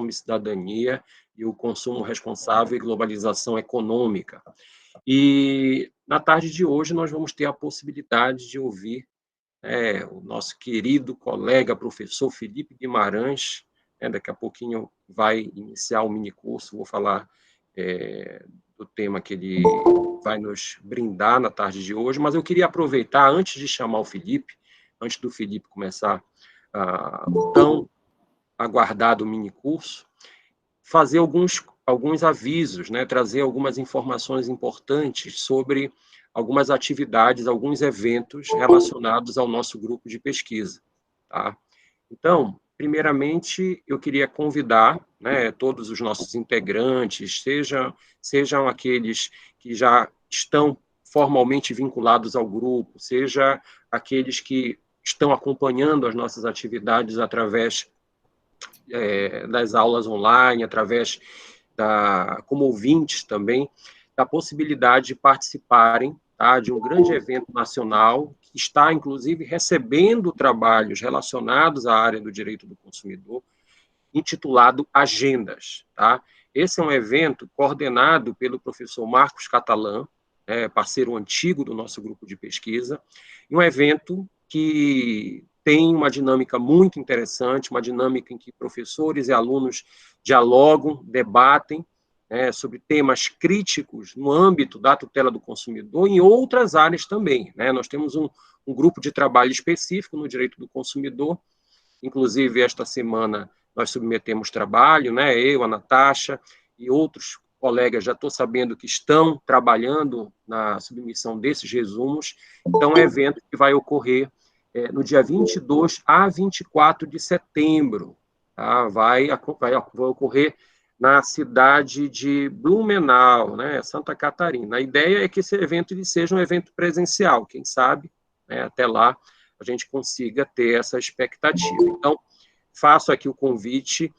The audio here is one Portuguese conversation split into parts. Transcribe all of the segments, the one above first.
Fome e Cidadania e o Consumo Responsável e Globalização Econômica. E, na tarde de hoje, nós vamos ter a possibilidade de ouvir o nosso querido colega, professor Felipe Guimarães. Daqui a pouquinho vai iniciar o minicurso, vou falar do tema que ele vai nos brindar na tarde de hoje, mas eu queria aproveitar, antes de chamar o Felipe, antes do Felipe começar o tão aguardado minicurso, fazer alguns avisos, trazer algumas informações importantes sobre algumas atividades, alguns eventos relacionados ao nosso grupo de pesquisa. Tá? Então, primeiramente, eu queria convidar todos os nossos integrantes, sejam aqueles que já estão formalmente vinculados ao grupo, seja aqueles que estão acompanhando as nossas atividades através das aulas online, através como ouvintes também, da possibilidade de participarem de um grande evento nacional que está, inclusive, recebendo trabalhos relacionados à área do direito do consumidor, intitulado Agendas. Tá? Esse é um evento coordenado pelo professor Marcos Catalã, parceiro antigo do nosso grupo de pesquisa, e um evento que tem uma dinâmica muito interessante, uma dinâmica em que professores e alunos dialogam, debatem sobre temas críticos no âmbito da tutela do consumidor e em outras áreas também. Nós temos um grupo de trabalho específico no direito do consumidor, inclusive esta semana nós submetemos trabalho, eu, a Natasha e outros colegas, já estou sabendo que estão trabalhando na submissão desses resumos. Então, é um evento que vai ocorrer no dia 22 a 24 de setembro. Tá? Vai ocorrer na cidade de Blumenau, Santa Catarina. A ideia é que esse evento ele seja um evento presencial, quem sabe, até lá a gente consiga ter essa expectativa. Então, faço aqui o convite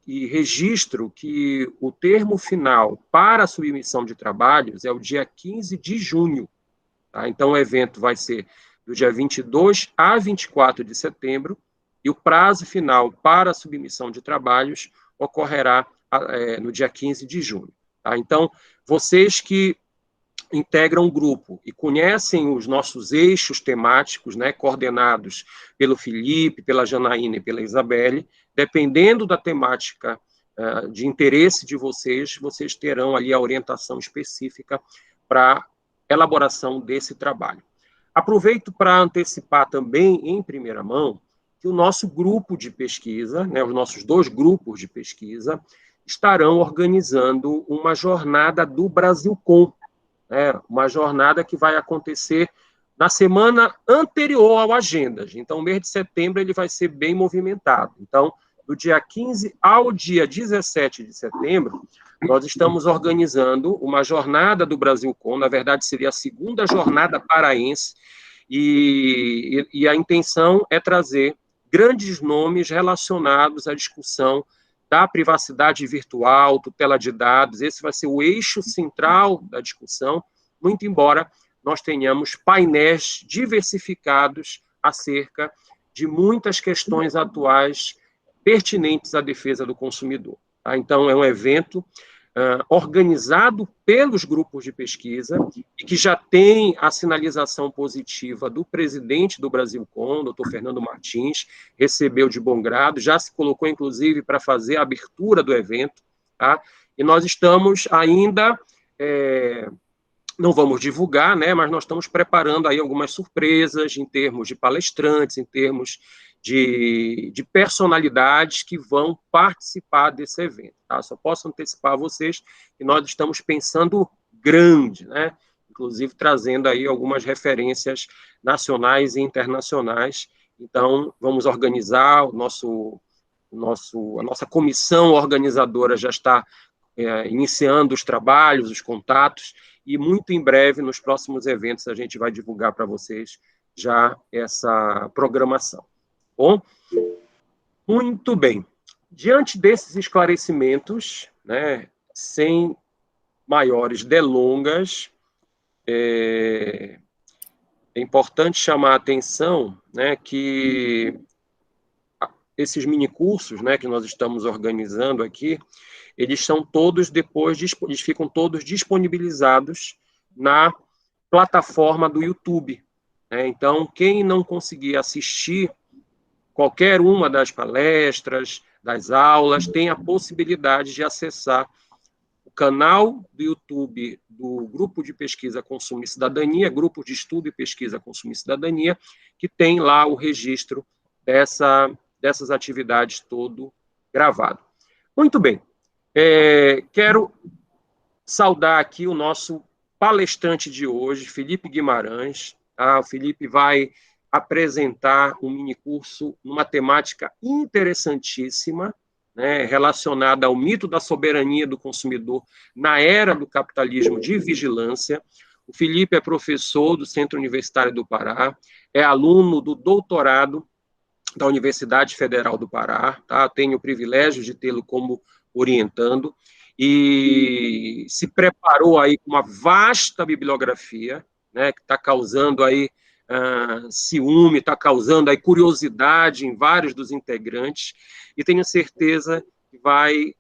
e registro que o termo final para a submissão de trabalhos é o dia 15 de junho. Tá? Então, o evento vai ser do dia 22 a 24 de setembro, e o prazo final para a submissão de trabalhos ocorrerá no dia 15 de junho. Tá? Então, vocês que integram o grupo e conhecem os nossos eixos temáticos, coordenados pelo Felipe, pela Janaína e pela Isabelle, dependendo da temática de interesse de vocês, vocês terão ali a orientação específica para elaboração desse trabalho. Aproveito para antecipar também, em primeira mão, que o nosso grupo de pesquisa, os nossos 2 grupos de pesquisa, estarão organizando uma jornada do Brasilcom, uma jornada que vai acontecer na semana anterior ao Agendas. Então, o mês de setembro ele vai ser bem movimentado. Então, do dia 15 ao dia 17 de setembro, nós estamos organizando uma jornada do Brasilcom, na verdade, seria a segunda jornada paraense, e a intenção é trazer grandes nomes relacionados à discussão da privacidade virtual, tutela de dados. Esse vai ser o eixo central da discussão, muito embora nós tenhamos painéis diversificados acerca de muitas questões atuais pertinentes à defesa do consumidor. Tá? Então, é um evento organizado pelos grupos de pesquisa e que já tem a sinalização positiva do presidente do Brasilcom, doutor Fernando Martins, recebeu de bom grado, já se colocou, inclusive, para fazer a abertura do evento, tá? E nós estamos ainda, não vamos divulgar, mas nós estamos preparando aí algumas surpresas em termos de palestrantes, em termos de personalidades que vão participar desse evento. Tá? Só posso antecipar a vocês que nós estamos pensando grande, inclusive trazendo aí algumas referências nacionais e internacionais. Então, vamos organizar a nossa comissão organizadora já está iniciando os trabalhos, os contatos, e muito em breve, nos próximos eventos, a gente vai divulgar para vocês já essa programação. Bom, muito bem. Diante desses esclarecimentos, sem maiores delongas, é importante chamar a atenção que esses minicursos, né, que nós estamos organizando aqui, eles são todos eles ficam todos disponibilizados na plataforma do YouTube, né? Então, quem não conseguir assistir qualquer uma das palestras, das aulas, tem a possibilidade de acessar o canal do YouTube do Grupo de Pesquisa Consumo e Cidadania, Grupo de Estudo e Pesquisa Consumo e Cidadania, que tem lá o registro dessas atividades todo gravado. Muito bem. Quero saudar aqui o nosso palestrante de hoje, Felipe Guimarães. O Felipe vai apresentar um minicurso numa temática interessantíssima, né, relacionada ao mito da soberania do consumidor na era do capitalismo de vigilância. O Felipe é professor do Centro Universitário do Pará, é aluno do doutorado da Universidade Federal do Pará, tá? Tenho o privilégio de tê-lo como orientando, e se preparou aí com uma vasta bibliografia, né, que está causando aí ciúme, está causando aí curiosidade em vários dos integrantes, e tenho certeza que vai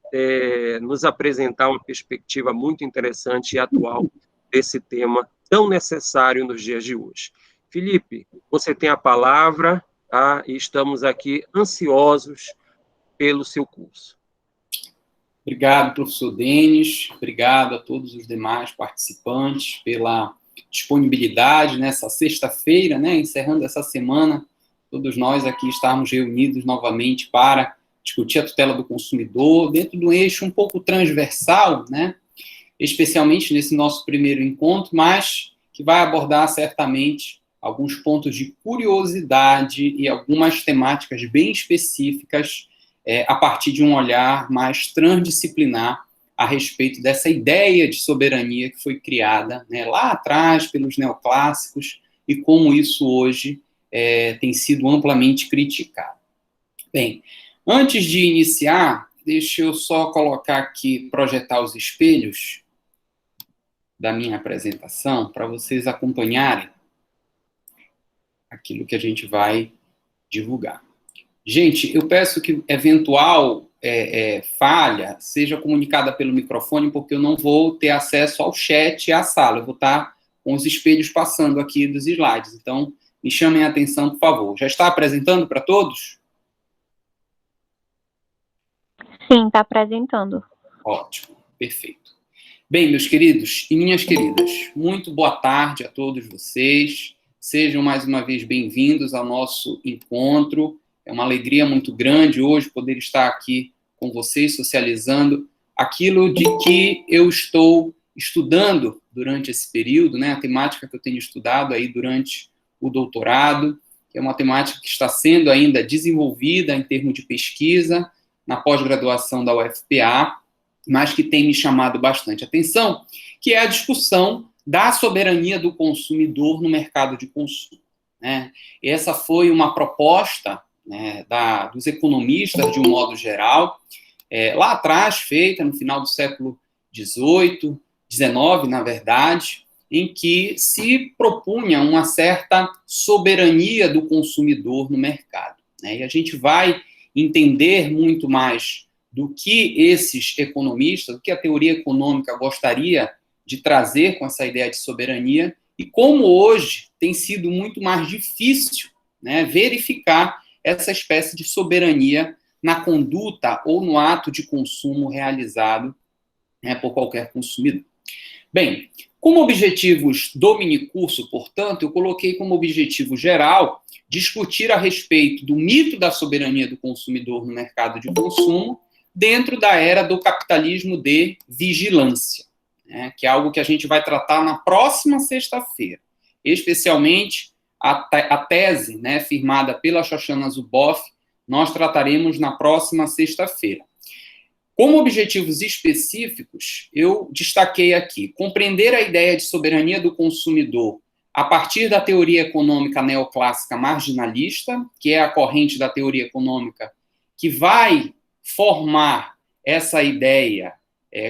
nos apresentar uma perspectiva muito interessante e atual desse tema tão necessário nos dias de hoje. Felipe, você tem a palavra, tá? E estamos aqui ansiosos pelo seu curso. Obrigado, professor Denis, obrigado a todos os demais participantes pela disponibilidade nessa sexta-feira, né, encerrando essa semana, todos nós aqui estamos reunidos novamente para discutir a tutela do consumidor dentro de um eixo um pouco transversal, né, especialmente nesse nosso primeiro encontro, mas que vai abordar certamente alguns pontos de curiosidade e algumas temáticas bem específicas a partir de um olhar mais transdisciplinar a respeito dessa ideia de soberania que foi criada, né, lá atrás pelos neoclássicos e como isso hoje tem sido amplamente criticado. Bem, antes de iniciar, deixa eu só colocar aqui, projetar os espelhos da minha apresentação para vocês acompanharem aquilo que a gente vai divulgar. Gente, eu peço que eventual falha seja comunicada pelo microfone, porque eu não vou ter acesso ao chat e à sala. Eu vou estar com os espelhos passando aqui dos slides. Então, me chamem a atenção, por favor. Já está apresentando para todos? Sim, está apresentando. Ótimo, perfeito. Bem, meus queridos e minhas queridas, muito boa tarde a todos vocês. Sejam mais uma vez bem-vindos ao nosso encontro. É uma alegria muito grande hoje poder estar aqui com vocês, socializando aquilo de que eu estou estudando durante esse período, né? A temática que eu tenho estudado aí durante o doutorado, que é uma temática que está sendo ainda desenvolvida em termos de pesquisa na pós-graduação da UFPA, mas que tem me chamado bastante atenção, que é a discussão da soberania do consumidor no mercado de consumo, né? Essa foi uma proposta, né, dos economistas, de um modo geral, lá atrás, feita no final do século XVIII, XIX, na verdade, em que se propunha uma certa soberania do consumidor no mercado, né? E a gente vai entender muito mais do que esses economistas, do que a teoria econômica gostaria de trazer com essa ideia de soberania, e como hoje tem sido muito mais difícil, né, verificar essa espécie de soberania na conduta ou no ato de consumo realizado, né, por qualquer consumidor. Bem, como objetivos do minicurso, portanto, eu coloquei como objetivo geral discutir a respeito do mito da soberania do consumidor no mercado de consumo dentro da era do capitalismo de vigilância, né, que é algo que a gente vai tratar na próxima sexta-feira, especialmente a tese, né, firmada pela Shoshana Zuboff, nós trataremos na próxima sexta-feira. Como objetivos específicos, eu destaquei aqui compreender a ideia de soberania do consumidor a partir da teoria econômica neoclássica marginalista, que é a corrente da teoria econômica que vai formar essa ideia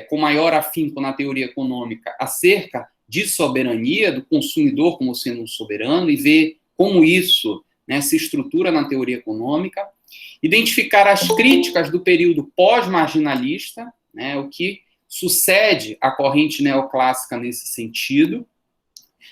com maior afinco na teoria econômica acerca de soberania do consumidor como sendo um soberano, e ver como isso, né, se estrutura na teoria econômica. Identificar as críticas do período pós-marginalista, né, o que sucede à corrente neoclássica nesse sentido.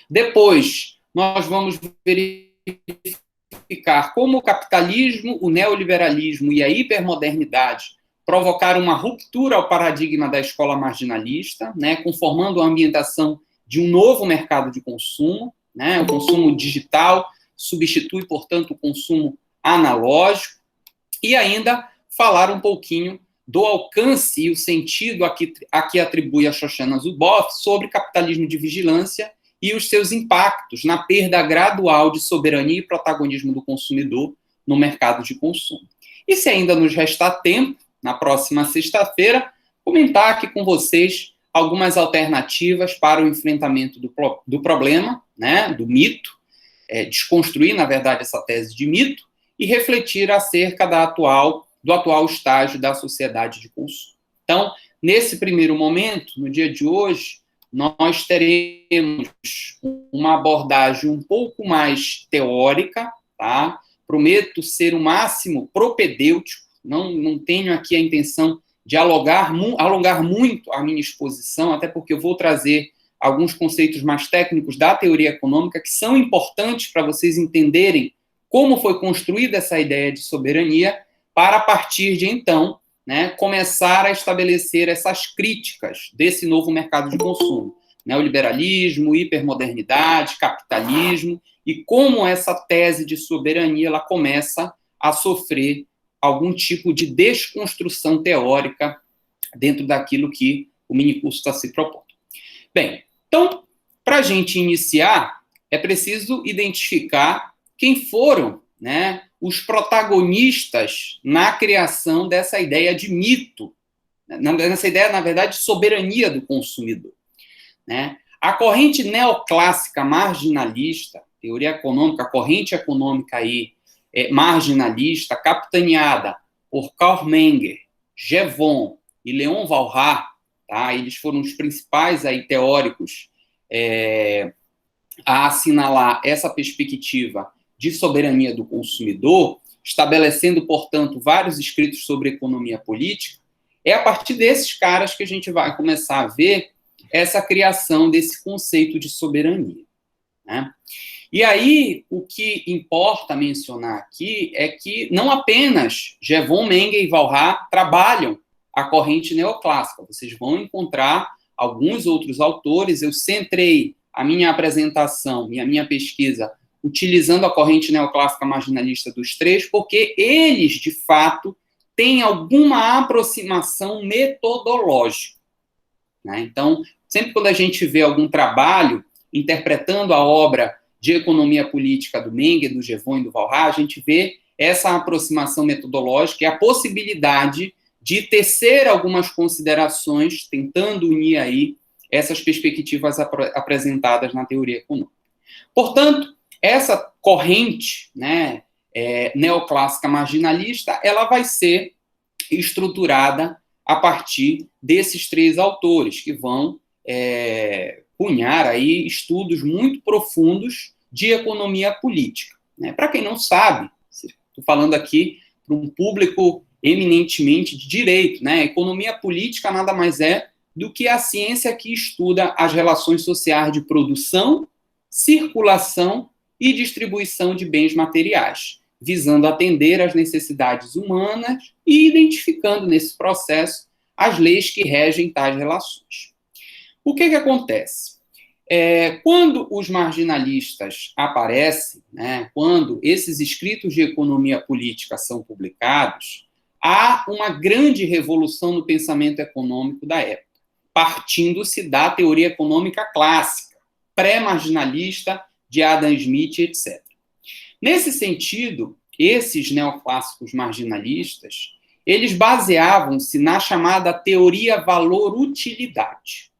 Depois, nós vamos verificar como o capitalismo, o neoliberalismo e a hipermodernidade provocaram uma ruptura ao paradigma da escola marginalista, né, conformando a ambientação de um novo mercado de consumo, né, o consumo digital substitui, portanto, o consumo analógico, e ainda falar um pouquinho do alcance e o sentido a que atribui a Shoshana Zuboff sobre capitalismo de vigilância e os seus impactos na perda gradual de soberania e protagonismo do consumidor no mercado de consumo. E se ainda nos restar tempo, na próxima sexta-feira, comentar aqui com vocês algumas alternativas para o enfrentamento do problema, né, do mito, desconstruir, na verdade, essa tese de mito, e refletir acerca do atual estágio da sociedade de consumo. Então, nesse primeiro momento, no dia de hoje, nós teremos uma abordagem um pouco mais teórica, tá? Prometo ser o máximo propedêutico, não tenho aqui a intenção de alongar muito a minha exposição, até porque eu vou trazer alguns conceitos mais técnicos da teoria econômica que são importantes para vocês entenderem como foi construída essa ideia de soberania, para, a partir de então, né, começar a estabelecer essas críticas desse novo mercado de consumo. Neoliberalismo, hipermodernidade, capitalismo, e como essa tese de soberania ela começa a sofrer algum tipo de desconstrução teórica dentro daquilo que o minicurso está se propondo. Bem, então, para a gente iniciar, é preciso identificar quem foram, né, os protagonistas na criação dessa ideia de mito, nessa ideia, na verdade, de soberania do consumidor. Né? A corrente neoclássica marginalista, teoria econômica, a corrente econômica aí, marginalista, capitaneada por Karl Menger, Jevon e Leon Walras, tá? Eles foram os principais aí, teóricos a assinalar essa perspectiva de soberania do consumidor, estabelecendo, portanto, vários escritos sobre economia política. É a partir desses caras que a gente vai começar a ver essa criação desse conceito de soberania. Né? E aí, o que importa mencionar aqui é que não apenas Jevon, Menger e Walras trabalham a corrente neoclássica, vocês vão encontrar alguns outros autores. Eu centrei a minha apresentação e a minha pesquisa utilizando a corrente neoclássica marginalista dos três, porque eles, de fato, têm alguma aproximação metodológica. Né? Então, sempre quando a gente vê algum trabalho interpretando a obra de economia política do Menger, do Jevon e do Walras, a gente vê essa aproximação metodológica e a possibilidade de tecer algumas considerações, tentando unir aí essas perspectivas apresentadas na teoria econômica. Portanto, essa corrente, né, neoclássica marginalista, ela vai ser estruturada a partir desses três autores, que vão cunhar aí estudos muito profundos de economia política. Né? Para quem não sabe, estou falando aqui para um público eminentemente de direito, né? Economia política nada mais é do que a ciência que estuda as relações sociais de produção, circulação e distribuição de bens materiais, visando atender às necessidades humanas e identificando nesse processo as leis que regem tais relações. O que acontece? Quando os marginalistas aparecem, né, quando esses escritos de economia política são publicados, há uma grande revolução no pensamento econômico da época, partindo-se da teoria econômica clássica, pré-marginalista, de Adam Smith, etc. Nesse sentido, esses neoclássicos marginalistas, eles baseavam-se na chamada teoria valor-utilidade,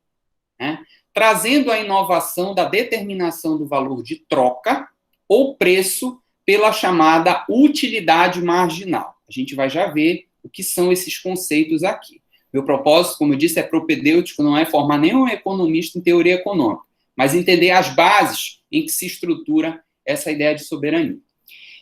né? Trazendo a inovação da determinação do valor de troca ou preço pela chamada utilidade marginal. A gente vai já ver o que são esses conceitos aqui. Meu propósito, como eu disse, é propedêutico, não é formar nenhum economista em teoria econômica, mas entender as bases em que se estrutura essa ideia de soberania.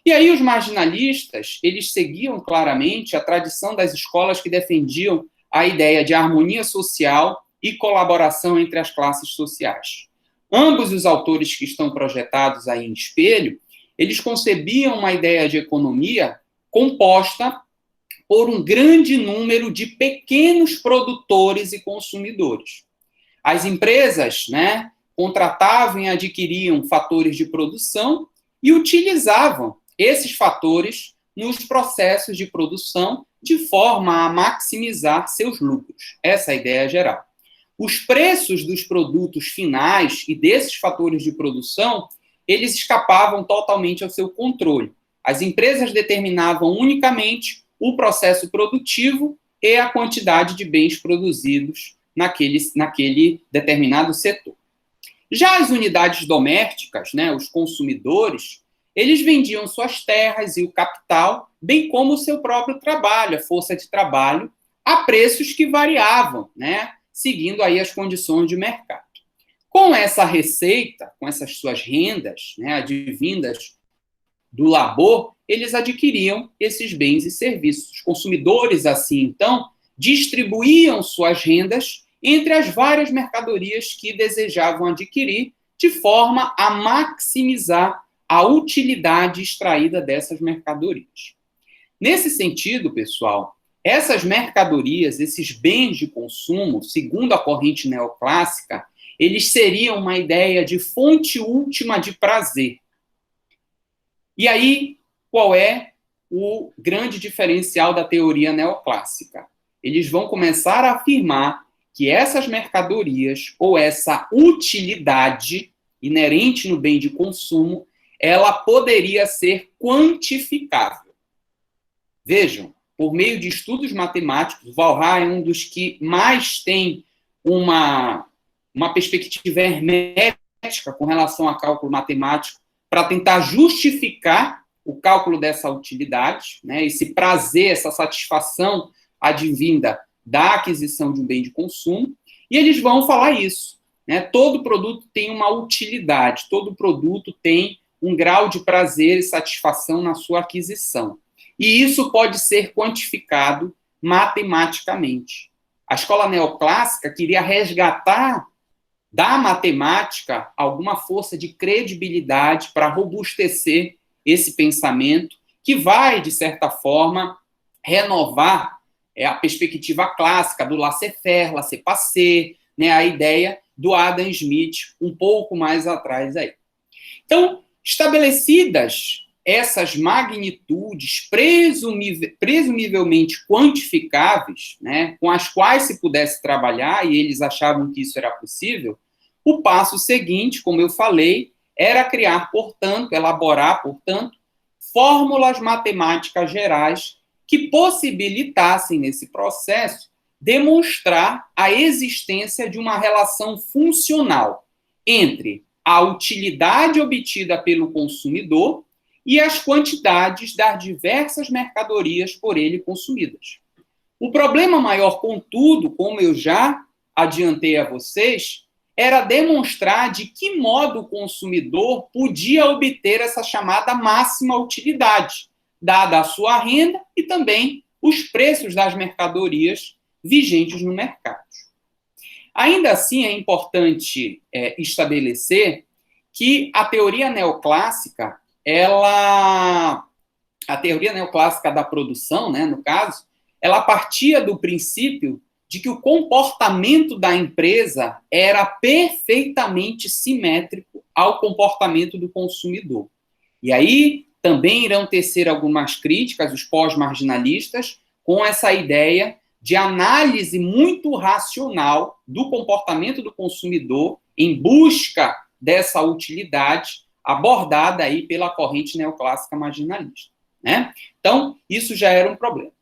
E aí os marginalistas, eles seguiam claramente a tradição das escolas que defendiam a ideia de harmonia social e colaboração entre as classes sociais. Ambos os autores que estão projetados aí em espelho, eles concebiam uma ideia de economia composta por um grande número de pequenos produtores e consumidores. As empresas, contratavam e adquiriam fatores de produção e utilizavam esses fatores nos processos de produção de forma a maximizar seus lucros. Essa é a ideia geral. Os preços dos produtos finais e desses fatores de produção, eles escapavam totalmente ao seu controle. As empresas determinavam unicamente o processo produtivo e a quantidade de bens produzidos naquele determinado setor. Já as unidades domésticas, os consumidores, eles vendiam suas terras e o capital, bem como o seu próprio trabalho, a força de trabalho, a preços que variavam, seguindo aí as condições de mercado. Com essa receita, com essas suas rendas, advindas do labor, eles adquiriam esses bens e serviços. Os consumidores, assim, então, distribuíam suas rendas entre as várias mercadorias que desejavam adquirir, de forma a maximizar a utilidade extraída dessas mercadorias. Nesse sentido, pessoal, essas mercadorias, esses bens de consumo, segundo a corrente neoclássica, eles seriam uma ideia de fonte última de prazer. E aí, qual é o grande diferencial da teoria neoclássica? Eles vão começar a afirmar que essas mercadorias, ou essa utilidade inerente no bem de consumo, ela poderia ser quantificável. Vejam, por meio de estudos matemáticos, Walras é um dos que mais tem uma perspectiva hermética com relação a cálculo matemático para tentar justificar o cálculo dessa utilidade, esse prazer, essa satisfação advinda da aquisição de um bem de consumo, e eles vão falar isso. Todo produto tem uma utilidade, todo produto tem um grau de prazer e satisfação na sua aquisição. E isso pode ser quantificado matematicamente. A escola neoclássica queria resgatar da matemática alguma força de credibilidade para robustecer esse pensamento, que vai, de certa forma, renovar a perspectiva clássica do laissez-faire, laissez-passer, a ideia do Adam Smith, um pouco mais atrás aí. Então, estabelecidas essas magnitudes presumivelmente quantificáveis, com as quais se pudesse trabalhar, e eles achavam que isso era possível, o passo seguinte, como eu falei, era criar, elaborar, fórmulas matemáticas gerais que possibilitassem, nesse processo, demonstrar a existência de uma relação funcional entre a utilidade obtida pelo consumidor e as quantidades das diversas mercadorias por ele consumidas. O problema maior, contudo, como eu já adiantei a vocês, era demonstrar de que modo o consumidor podia obter essa chamada máxima utilidade, dada a sua renda e também os preços das mercadorias vigentes no mercado. Ainda assim, é importante estabelecer que a teoria neoclássica, a teoria neoclássica da produção, no caso, ela partia do princípio de que o comportamento da empresa era perfeitamente simétrico ao comportamento do consumidor. E aí também irão tecer algumas críticas, os pós-marginalistas, com essa ideia de análise muito racional do comportamento do consumidor em busca dessa utilidade abordada aí pela corrente neoclássica marginalista. Então, isso já era um problema.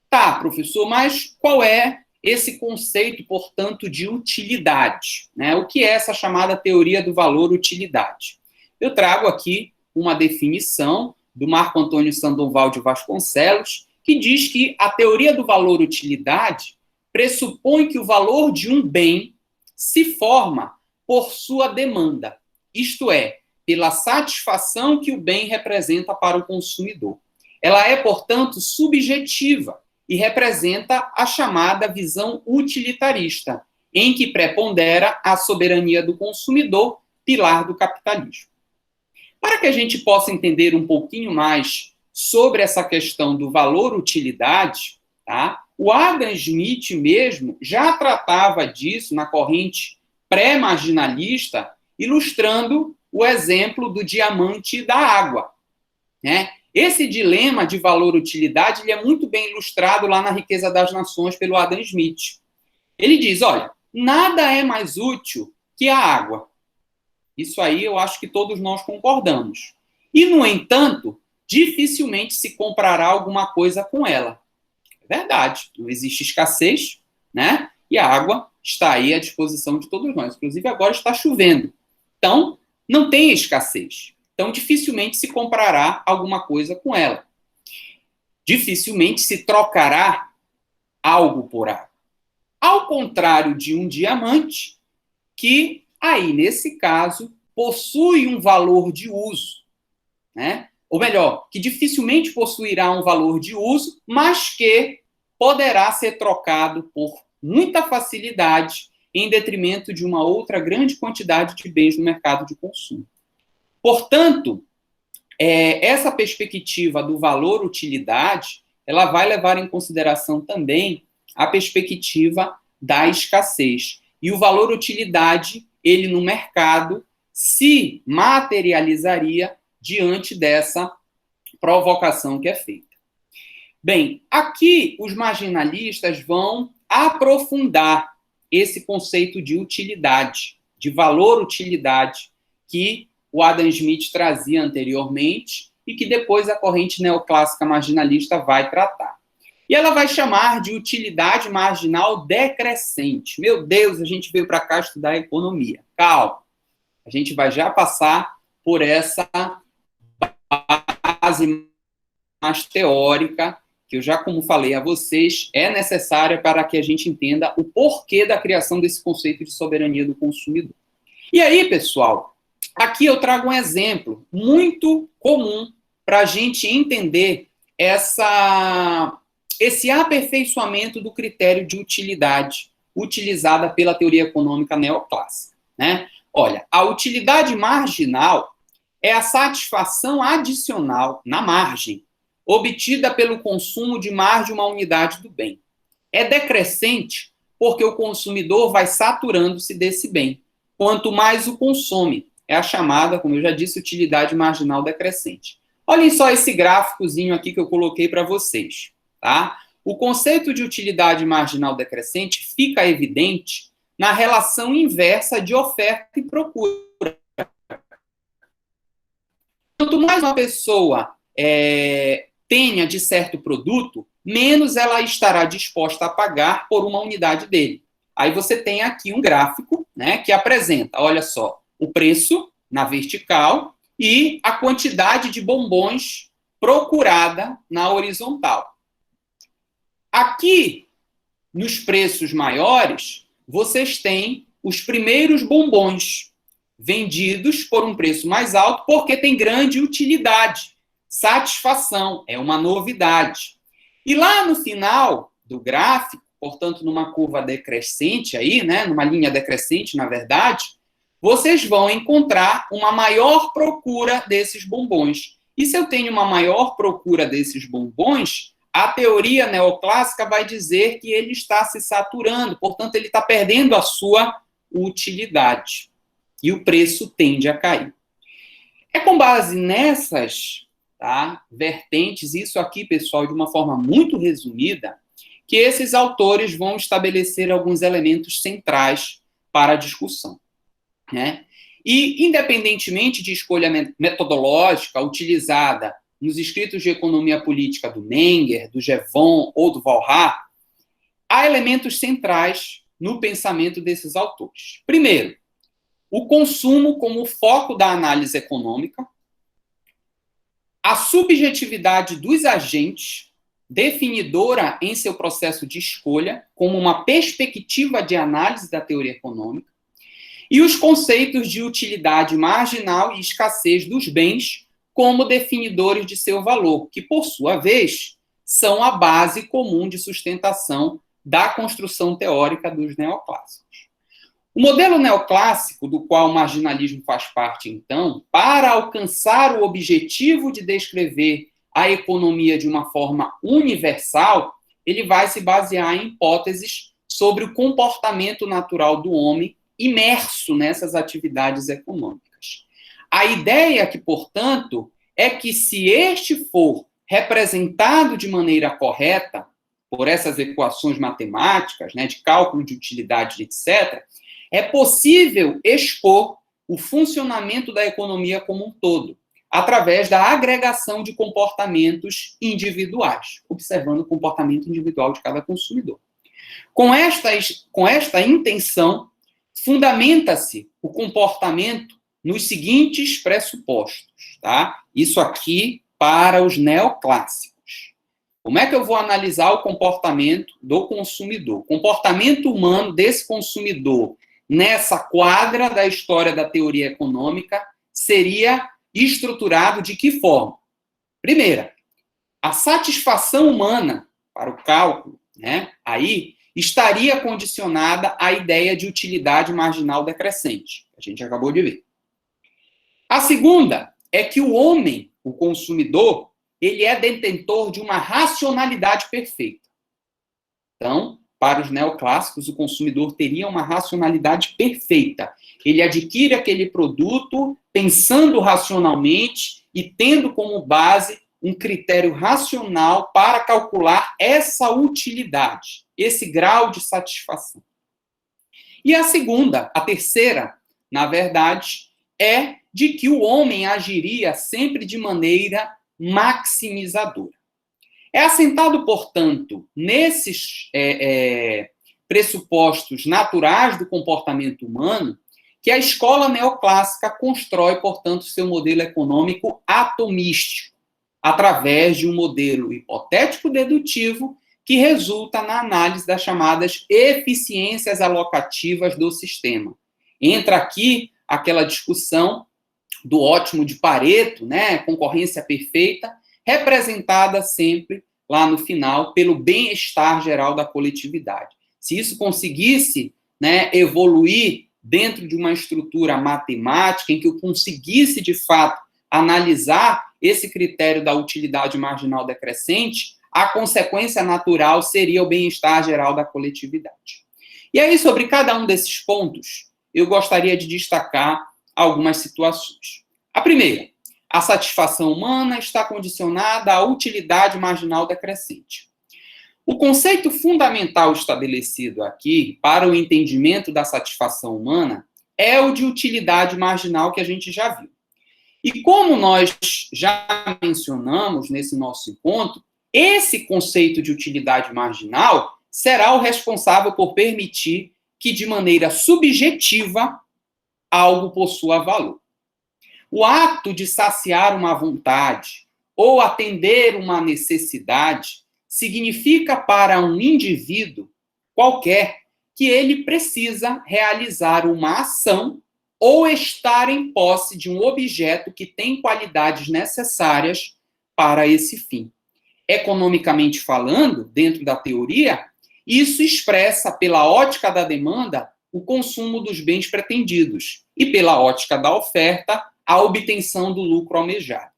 Tá, professor, mas qual é esse conceito, portanto, de utilidade? O que é essa chamada teoria do valor-utilidade? Eu trago aqui uma definição do Marco Antônio Sandoval de Vasconcelos, que diz que a teoria do valor-utilidade pressupõe que o valor de um bem se forma por sua demanda, isto é, pela satisfação que o bem representa para o consumidor. Ela é, portanto, subjetiva e representa a chamada visão utilitarista, em que prepondera a soberania do consumidor, pilar do capitalismo. Para que a gente possa entender um pouquinho mais sobre essa questão do valor-utilidade, tá? O Adam Smith mesmo já tratava disso na corrente pré-marginalista, ilustrando o exemplo do diamante e da água, né? Esse dilema de valor-utilidade ele é muito bem ilustrado lá na Riqueza das Nações pelo Adam Smith. Ele diz, olha, nada é mais útil que a água. Isso aí eu acho que todos nós concordamos. E, no entanto, dificilmente se comprará alguma coisa com ela. É verdade, não existe escassez, né? E a água está aí à disposição de todos nós. Inclusive, agora está chovendo. Então, não tem escassez. Então, dificilmente se comprará alguma coisa com ela. Dificilmente se trocará algo por água. Ao contrário de um diamante, que aí, nesse caso, possui um valor de uso, né? Ou melhor, que dificilmente possuirá um valor de uso, mas que poderá ser trocado por muita facilidade em detrimento de uma outra grande quantidade de bens no mercado de consumo. Portanto, essa perspectiva do valor-utilidade, ela vai levar em consideração também a perspectiva da escassez. E o valor-utilidade, ele no mercado, se materializaria diante dessa provocação que é feita. Bem, aqui os marginalistas vão aprofundar esse conceito de utilidade, de valor-utilidade, que o Adam Smith trazia anteriormente e que depois a corrente neoclássica marginalista vai tratar. E ela vai chamar de utilidade marginal decrescente. Meu Deus, a gente veio para cá estudar economia. Calma. A gente vai já passar por essa base mais teórica, que eu já, como falei a vocês, é necessária para que a gente entenda o porquê da criação desse conceito de soberania do consumidor. E aí, pessoal, aqui eu trago um exemplo muito comum para a gente entender esse aperfeiçoamento do critério de utilidade utilizada pela teoria econômica neoclássica, né? Olha, a utilidade marginal é a satisfação adicional na margem, obtida pelo consumo de mais de uma unidade do bem. É decrescente porque o consumidor vai saturando-se desse bem. Quanto mais o consome, é a chamada, como eu já disse, utilidade marginal decrescente. Olhem só esse gráficozinho aqui que eu coloquei para vocês, tá? O conceito de utilidade marginal decrescente fica evidente na relação inversa de oferta e procura. Quanto mais uma pessoa tenha de certo produto, menos ela estará disposta a pagar por uma unidade dele. Aí você tem aqui um gráfico, né, que apresenta, olha só, o preço na vertical e a quantidade de bombons procurada na horizontal. Aqui, nos preços maiores, vocês têm os primeiros bombons vendidos por um preço mais alto porque tem grande utilidade. Satisfação, é uma novidade. E lá no final do gráfico, portanto, numa curva decrescente aí, né, numa linha decrescente, na verdade, vocês vão encontrar uma maior procura desses bombons. E se eu tenho uma maior procura desses bombons, a teoria neoclássica vai dizer que ele está se saturando, portanto, ele está perdendo a sua utilidade. E o preço tende a cair. É com base nessas vertentes, isso aqui, pessoal, de uma forma muito resumida, que esses autores vão estabelecer alguns elementos centrais para a discussão, né? E, independentemente de escolha metodológica utilizada nos escritos de economia política do Menger, do Jevon ou do Walras, há elementos centrais no pensamento desses autores. Primeiro, o consumo como foco da análise econômica, a subjetividade dos agentes, definidora em seu processo de escolha, como uma perspectiva de análise da teoria econômica, e os conceitos de utilidade marginal e escassez dos bens como definidores de seu valor, que, por sua vez, são a base comum de sustentação da construção teórica dos neoclássicos. O modelo neoclássico, do qual o marginalismo faz parte, então, para alcançar o objetivo de descrever a economia de uma forma universal, ele vai se basear em hipóteses sobre o comportamento natural do homem imerso nessas atividades econômicas. A ideia que, portanto, é que se este for representado de maneira correta, por essas equações matemáticas, né, de cálculo de utilidade, etc., é possível expor o funcionamento da economia como um todo, através da agregação de comportamentos individuais, observando o comportamento individual de cada consumidor. Com esta intenção, fundamenta-se o comportamento nos seguintes pressupostos, tá? Isso aqui para os neoclássicos. Como é que eu vou analisar o comportamento do consumidor? O comportamento humano desse consumidor nessa quadra da história da teoria econômica seria estruturado de que forma? Primeira, a satisfação humana para o cálculo, né, aí estaria condicionada à ideia de utilidade marginal decrescente, que a gente acabou de ver. A segunda é que o homem, o consumidor, ele é detentor de uma racionalidade perfeita. Então, para os neoclássicos, o consumidor teria uma racionalidade perfeita. Ele adquire aquele produto pensando racionalmente e tendo como base um critério racional para calcular essa utilidade, esse grau de satisfação. E a terceira, na verdade, é de que o homem agiria sempre de maneira maximizadora. É assentado, portanto, nesses pressupostos naturais do comportamento humano que a escola neoclássica constrói, portanto, seu modelo econômico atomístico, através de um modelo hipotético-dedutivo que resulta na análise das chamadas eficiências alocativas do sistema. Entra aqui aquela discussão do ótimo de Pareto, né, concorrência perfeita, representada sempre, lá no final, pelo bem-estar geral da coletividade. Se isso conseguisse, né, evoluir dentro de uma estrutura matemática em que eu conseguisse, de fato, analisar esse critério da utilidade marginal decrescente, a consequência natural seria o bem-estar geral da coletividade. E aí, sobre cada um desses pontos, eu gostaria de destacar algumas situações. A primeira, a satisfação humana está condicionada à utilidade marginal decrescente. O conceito fundamental estabelecido aqui para o entendimento da satisfação humana é o de utilidade marginal que a gente já viu. E como nós já mencionamos nesse nosso encontro, esse conceito de utilidade marginal será o responsável por permitir que, de maneira subjetiva, algo possua valor. O ato de saciar uma vontade ou atender uma necessidade significa para um indivíduo qualquer que ele precisa realizar uma ação ou estar em posse de um objeto que tem qualidades necessárias para esse fim. Economicamente falando, dentro da teoria, isso expressa, pela ótica da demanda, o consumo dos bens pretendidos e, pela ótica da oferta, a obtenção do lucro almejado.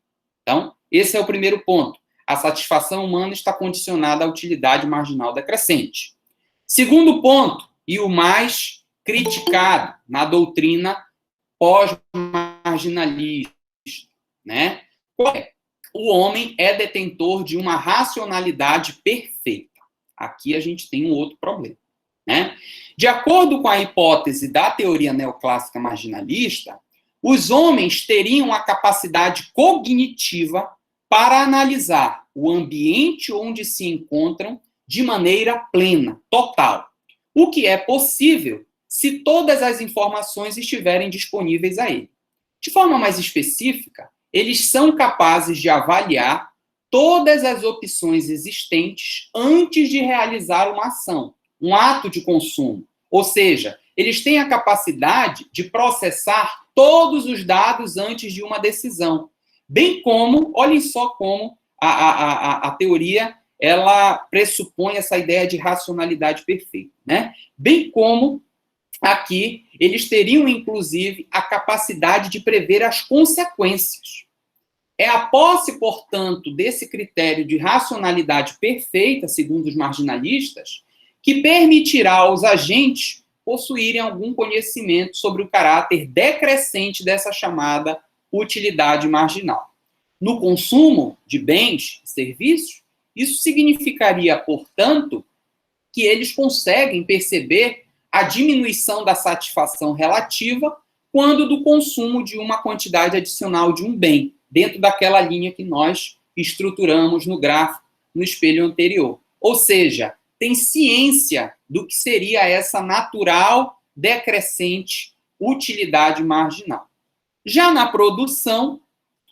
Então, esse é o primeiro ponto. A satisfação humana está condicionada à utilidade marginal decrescente. Segundo ponto, e o mais criticado na doutrina pós-marginalista, né? O homem é detentor de uma racionalidade perfeita. Aqui a gente tem um outro problema, né? De acordo com a hipótese da teoria neoclássica marginalista, os homens teriam a capacidade cognitiva para analisar o ambiente onde se encontram de maneira plena, total, o que é possível se todas as informações estiverem disponíveis a ele. De forma mais específica, eles são capazes de avaliar todas as opções existentes antes de realizar uma ação, um ato de consumo. Ou seja, eles têm a capacidade de processar todos os dados antes de uma decisão. Bem como, olhem só como a teoria ela pressupõe essa ideia de racionalidade perfeita, né? Bem como aqui eles teriam, inclusive, a capacidade de prever as consequências. É a posse, portanto, desse critério de racionalidade perfeita, segundo os marginalistas, que permitirá aos agentes possuírem algum conhecimento sobre o caráter decrescente dessa chamada utilidade marginal. No consumo de bens e serviços, isso significaria, portanto, que eles conseguem perceber a diminuição da satisfação relativa quando do consumo de uma quantidade adicional de um bem, dentro daquela linha que nós estruturamos no gráfico, no espelho anterior. Ou seja, tem ciência do que seria essa natural, decrescente utilidade marginal. Já na produção,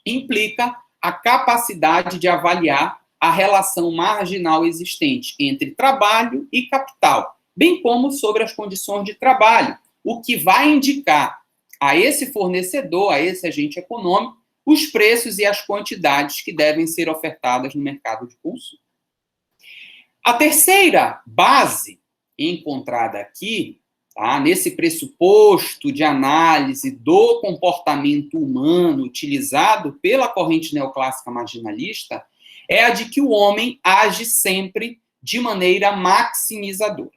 implica a capacidade de avaliar a relação marginal existente entre trabalho e capital, bem como sobre as condições de trabalho, o que vai indicar a esse fornecedor, a esse agente econômico, os preços e as quantidades que devem ser ofertadas no mercado de consumo. A terceira base encontrada aqui, tá, nesse pressuposto de análise do comportamento humano utilizado pela corrente neoclássica marginalista, é a de que o homem age sempre de maneira maximizadora.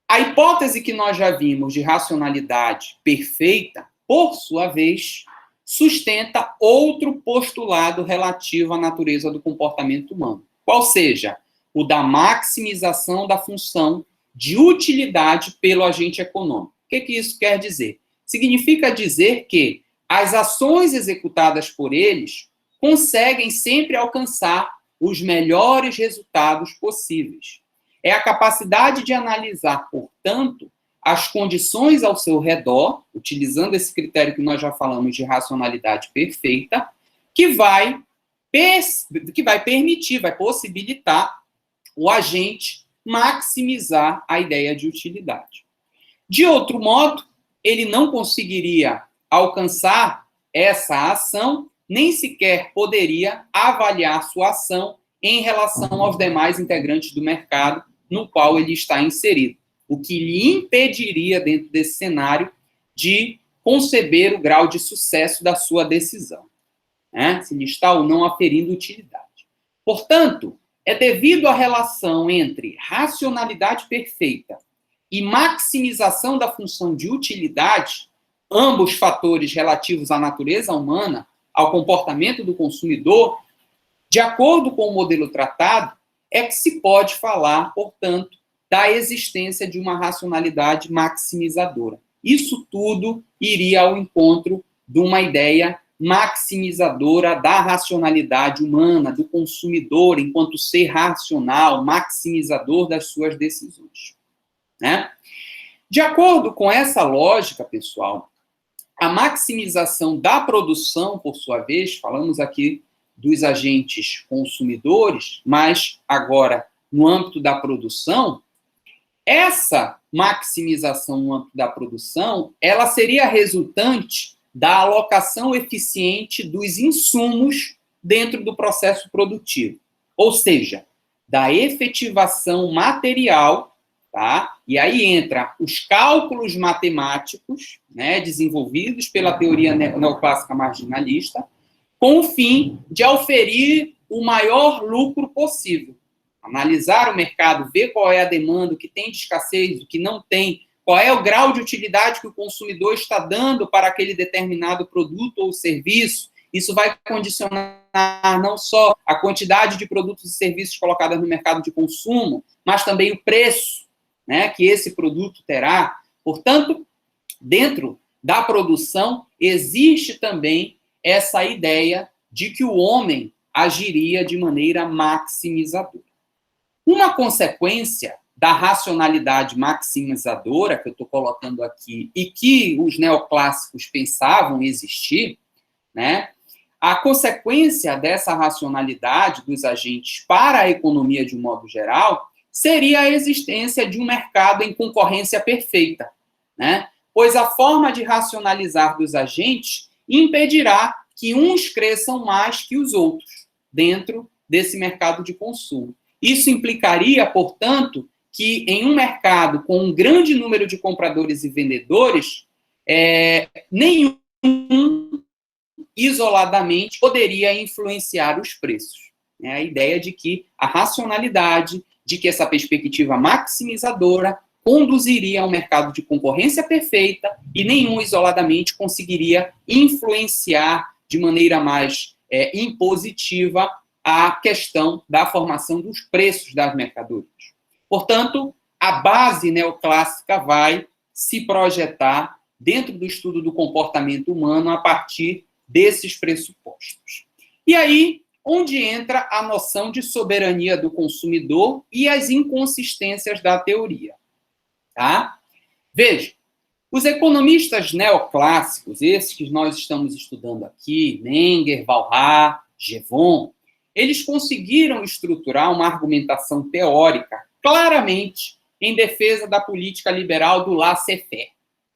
A hipótese que nós já vimos de racionalidade perfeita, por sua vez, sustenta outro postulado relativo à natureza do comportamento humano, qual seja o da maximização da função de utilidade pelo agente econômico. O que isso quer dizer? Significa dizer que as ações executadas por eles conseguem sempre alcançar os melhores resultados possíveis. É a capacidade de analisar, portanto, as condições ao seu redor, utilizando esse critério que nós já falamos de racionalidade perfeita, que vai permitir, vai possibilitar o agente maximizar a ideia de utilidade. De outro modo, ele não conseguiria alcançar essa ação, nem sequer poderia avaliar sua ação em relação aos demais integrantes do mercado no qual ele está inserido, o que lhe impediria, dentro desse cenário, de conceber o grau de sucesso da sua decisão, né? Se lhe está ou não aferindo utilidade. Portanto, é devido à relação entre racionalidade perfeita e maximização da função de utilidade, ambos fatores relativos à natureza humana, ao comportamento do consumidor, de acordo com o modelo tratado, é que se pode falar, portanto, da existência de uma racionalidade maximizadora. Isso tudo iria ao encontro de uma ideia maximizadora da racionalidade humana, do consumidor enquanto ser racional, maximizador das suas decisões, né? De acordo com essa lógica, pessoal, a maximização da produção, por sua vez, falamos aqui dos agentes consumidores, mas agora no âmbito da produção, essa maximização no âmbito da produção, ela seria resultante da alocação eficiente dos insumos dentro do processo produtivo, ou seja, da efetivação material, tá? E aí entra os cálculos matemáticos, né, desenvolvidos pela teoria neoclássica marginalista, com o fim de auferir o maior lucro possível. Analisar o mercado, ver qual é a demanda, o que tem de escassez, o que não tem, qual é o grau de utilidade que o consumidor está dando para aquele determinado produto ou serviço. Isso vai condicionar não só a quantidade de produtos e serviços colocados no mercado de consumo, mas também o preço, né, que esse produto terá. Portanto, dentro da produção, existe também essa ideia de que o homem agiria de maneira maximizadora. Uma consequência da racionalidade maximizadora, que eu estou colocando aqui, e que os neoclássicos pensavam existir, né? A consequência dessa racionalidade dos agentes para a economia de um modo geral seria a existência de um mercado em concorrência perfeita, né? Pois a forma de racionalizar dos agentes impedirá que uns cresçam mais que os outros dentro desse mercado de consumo. Isso implicaria, portanto, que em um mercado com um grande número de compradores e vendedores, nenhum isoladamente poderia influenciar os preços. É a ideia de que a racionalidade, de que essa perspectiva maximizadora conduziria a um mercado de concorrência perfeita e nenhum isoladamente conseguiria influenciar de maneira mais impositiva a questão da formação dos preços das mercadorias. Portanto, a base neoclássica vai se projetar dentro do estudo do comportamento humano a partir desses pressupostos. E aí, onde entra a noção de soberania do consumidor e as inconsistências da teoria. Tá? Veja, os economistas neoclássicos, esses que nós estamos estudando aqui, Menger, Walras, Jevon, eles conseguiram estruturar uma argumentação teórica claramente em defesa da política liberal do laissez-faire.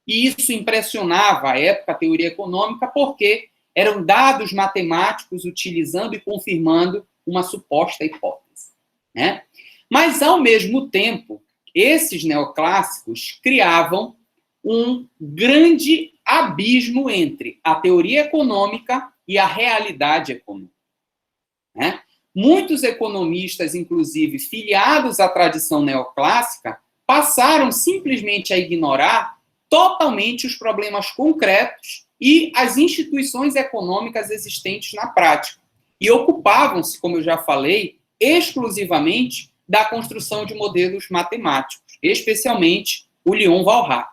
E isso impressionava à época a teoria econômica porque eram dados matemáticos utilizando e confirmando uma suposta hipótese, né? Mas, ao mesmo tempo, esses neoclássicos criavam um grande abismo entre a teoria econômica e a realidade econômica, né? Muitos economistas, inclusive filiados à tradição neoclássica, passaram simplesmente a ignorar totalmente os problemas concretos e as instituições econômicas existentes na prática. E ocupavam-se, como eu já falei, exclusivamente da construção de modelos matemáticos, especialmente o Lyon-Walras.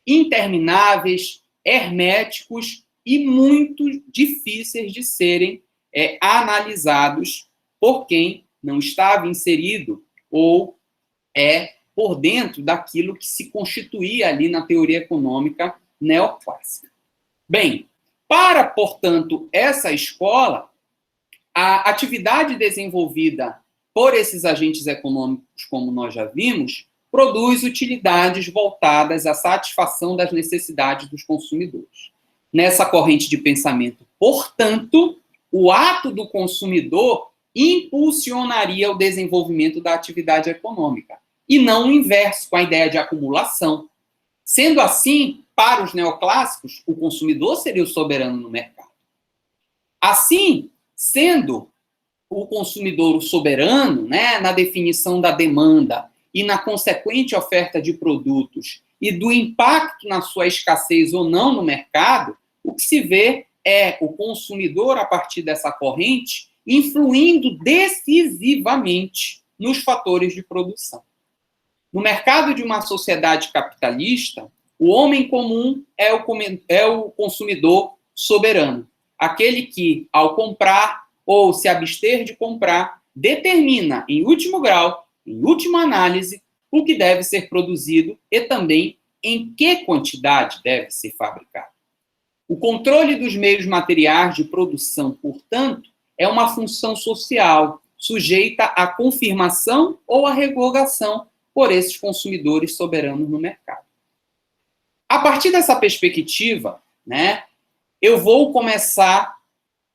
Intermináveis, herméticos e muito difíceis de serem analisados por quem não estava inserido ou por dentro daquilo que se constituía ali na teoria econômica neoclássica. Bem, para, portanto, essa escola, a atividade desenvolvida por esses agentes econômicos, como nós já vimos, produz utilidades voltadas à satisfação das necessidades dos consumidores. Nessa corrente de pensamento, portanto, o ato do consumidor impulsionaria o desenvolvimento da atividade econômica, e não o inverso, com a ideia de acumulação. Sendo assim, para os neoclássicos, o consumidor seria o soberano no mercado. Assim, sendo o consumidor o soberano, né, na definição da demanda e na consequente oferta de produtos e do impacto na sua escassez ou não no mercado, o que se vê é o consumidor, a partir dessa corrente, influindo decisivamente nos fatores de produção. No mercado de uma sociedade capitalista, o homem comum é o consumidor soberano, aquele que, ao comprar ou se abster de comprar, determina, em último grau, em última análise, o que deve ser produzido e também em que quantidade deve ser fabricado. O controle dos meios materiais de produção, portanto, é uma função social, sujeita à confirmação ou à revogação por esses consumidores soberanos no mercado. A partir dessa perspectiva, né, eu vou começar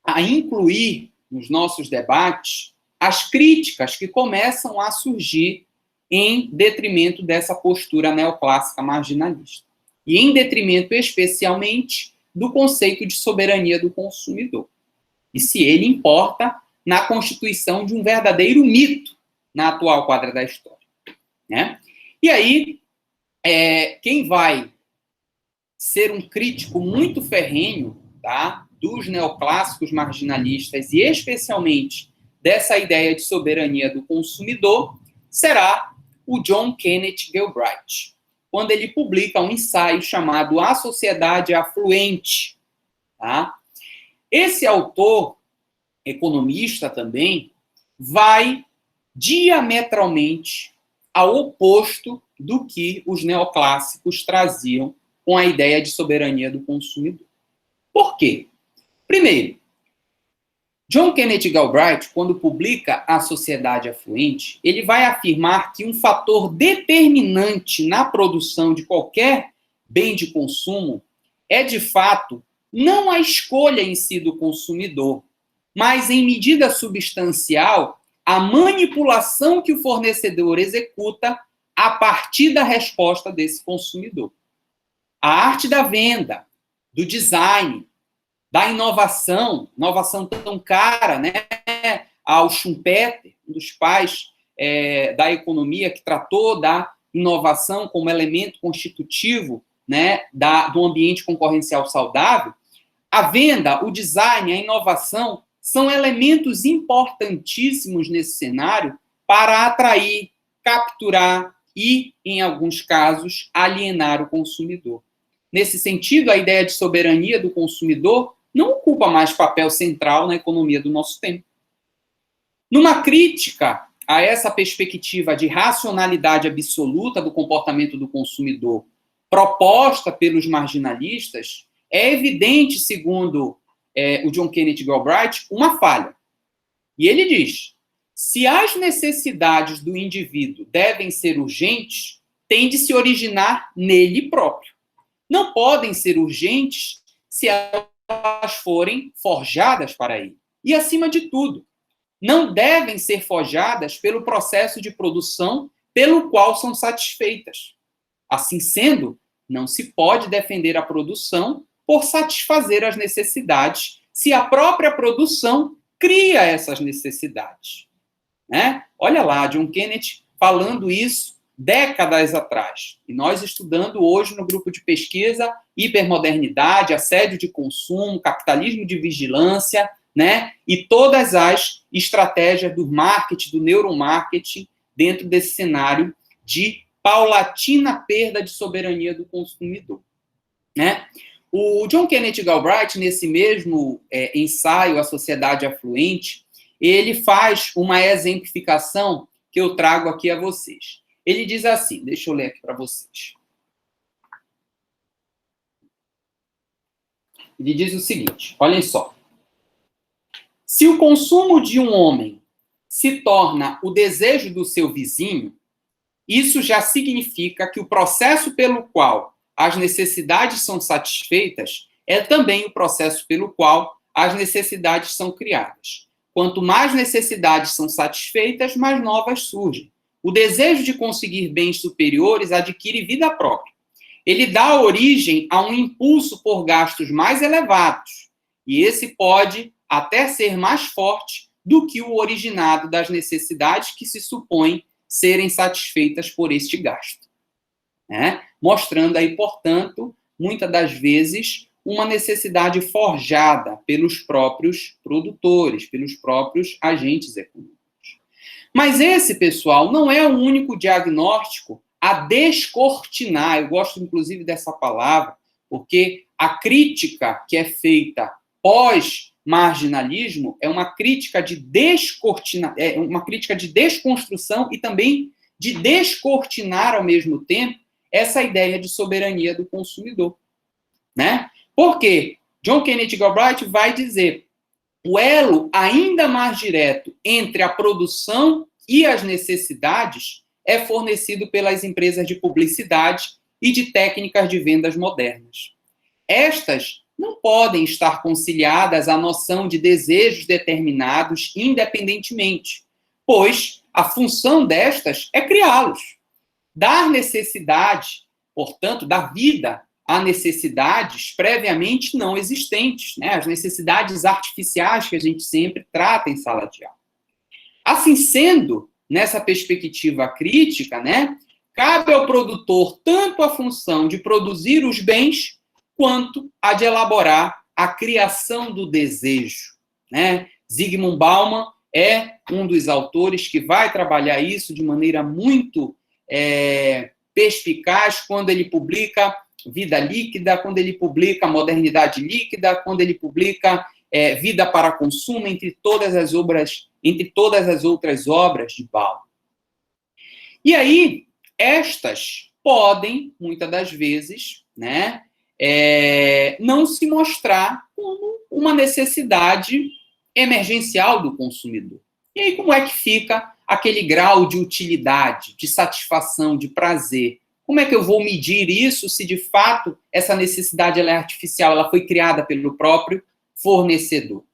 a incluir nos nossos debates as críticas que começam a surgir em detrimento dessa postura neoclássica marginalista. E em detrimento, especialmente, do conceito de soberania do consumidor. E se ele importa na constituição de um verdadeiro mito na atual quadra da história, né? E aí, quem vai ser um crítico muito ferrenho, tá, dos neoclássicos marginalistas e especialmente dessa ideia de soberania do consumidor será o John Kenneth Galbraith, quando ele publica um ensaio chamado A Sociedade Afluente. Tá? Esse autor, economista também, vai diametralmente ao oposto do que os neoclássicos traziam com a ideia de soberania do consumidor. Por quê? Primeiro, John Kenneth Galbraith, quando publica A Sociedade Afluente, ele vai afirmar que um fator determinante na produção de qualquer bem de consumo é, de fato, não a escolha em si do consumidor, mas, em medida substancial, a manipulação que o fornecedor executa a partir da resposta desse consumidor. A arte da venda, do design, da inovação tão cara, né, ao Schumpeter, um dos pais da economia, que tratou da inovação como elemento constitutivo, né, do ambiente concorrencial saudável. A venda, o design, a inovação são elementos importantíssimos nesse cenário para atrair, capturar e, em alguns casos, alienar o consumidor. Nesse sentido, a ideia de soberania do consumidor não ocupa mais papel central na economia do nosso tempo. Numa crítica a essa perspectiva de racionalidade absoluta do comportamento do consumidor proposta pelos marginalistas, é evidente, segundo o John Kenneth Galbraith, uma falha. E ele diz: se as necessidades do indivíduo devem ser urgentes, tem de se originar nele próprio. Não podem ser urgentes se elas forem forjadas para ele. E, acima de tudo, não devem ser forjadas pelo processo de produção pelo qual são satisfeitas. Assim sendo, não se pode defender a produção por satisfazer as necessidades, se a própria produção cria essas necessidades. Né? Olha lá, John Kenneth falando isso décadas atrás. E nós estudando hoje no grupo de pesquisa hipermodernidade, assédio de consumo, capitalismo de vigilância, né? E todas as estratégias do marketing, do neuromarketing, dentro desse cenário de paulatina perda de soberania do consumidor. Né? O John Kenneth Galbraith, nesse mesmo ensaio, A Sociedade Afluente, ele faz uma exemplificação que eu trago aqui a vocês. Ele diz assim, deixa eu ler aqui para vocês. Ele diz o seguinte, olhem só. Se o consumo de um homem se torna o desejo do seu vizinho, isso já significa que o processo pelo qual as necessidades são satisfeitas é também o processo pelo qual as necessidades são criadas. Quanto mais necessidades são satisfeitas, mais novas surgem. O desejo de conseguir bens superiores adquire vida própria. Ele dá origem a um impulso por gastos mais elevados, e esse pode até ser mais forte do que o originado das necessidades que se supõem serem satisfeitas por este gasto. Né? Mostrando aí, portanto, muitas das vezes, uma necessidade forjada pelos próprios produtores, pelos próprios agentes econômicos. Mas esse, pessoal, não é o único diagnóstico a descortinar. Eu gosto, inclusive, dessa palavra, porque a crítica que é feita pós-marginalismo é uma crítica de uma crítica de desconstrução e também de descortinar, ao mesmo tempo, essa ideia de soberania do consumidor. Né? Porque John Kenneth Galbraith vai dizer o elo ainda mais direto entre a produção e as necessidades é fornecido pelas empresas de publicidade e de técnicas de vendas modernas. Estas não podem estar conciliadas à noção de desejos determinados independentemente, pois a função destas é criá-los. Dar necessidade, portanto, dar vida a necessidades previamente não existentes, né? As necessidades artificiais que a gente sempre trata em sala de aula. Assim sendo, nessa perspectiva crítica, né, cabe ao produtor tanto a função de produzir os bens, quanto a de elaborar a criação do desejo. Né? Zygmunt Bauman é um dos autores que vai trabalhar isso de maneira muito perspicaz quando ele publica Vida Líquida, quando ele publica Modernidade Líquida, quando ele publica Vida para Consumo, entre todas as outras obras de Bauman. E aí, estas podem, muitas das vezes, não se mostrar como uma necessidade emergencial do consumidor. E aí, como é que fica aquele grau de utilidade, de satisfação, de prazer? Como é que eu vou medir isso se, de fato, essa necessidade ela é artificial, ela foi criada pelo próprio fornecedor?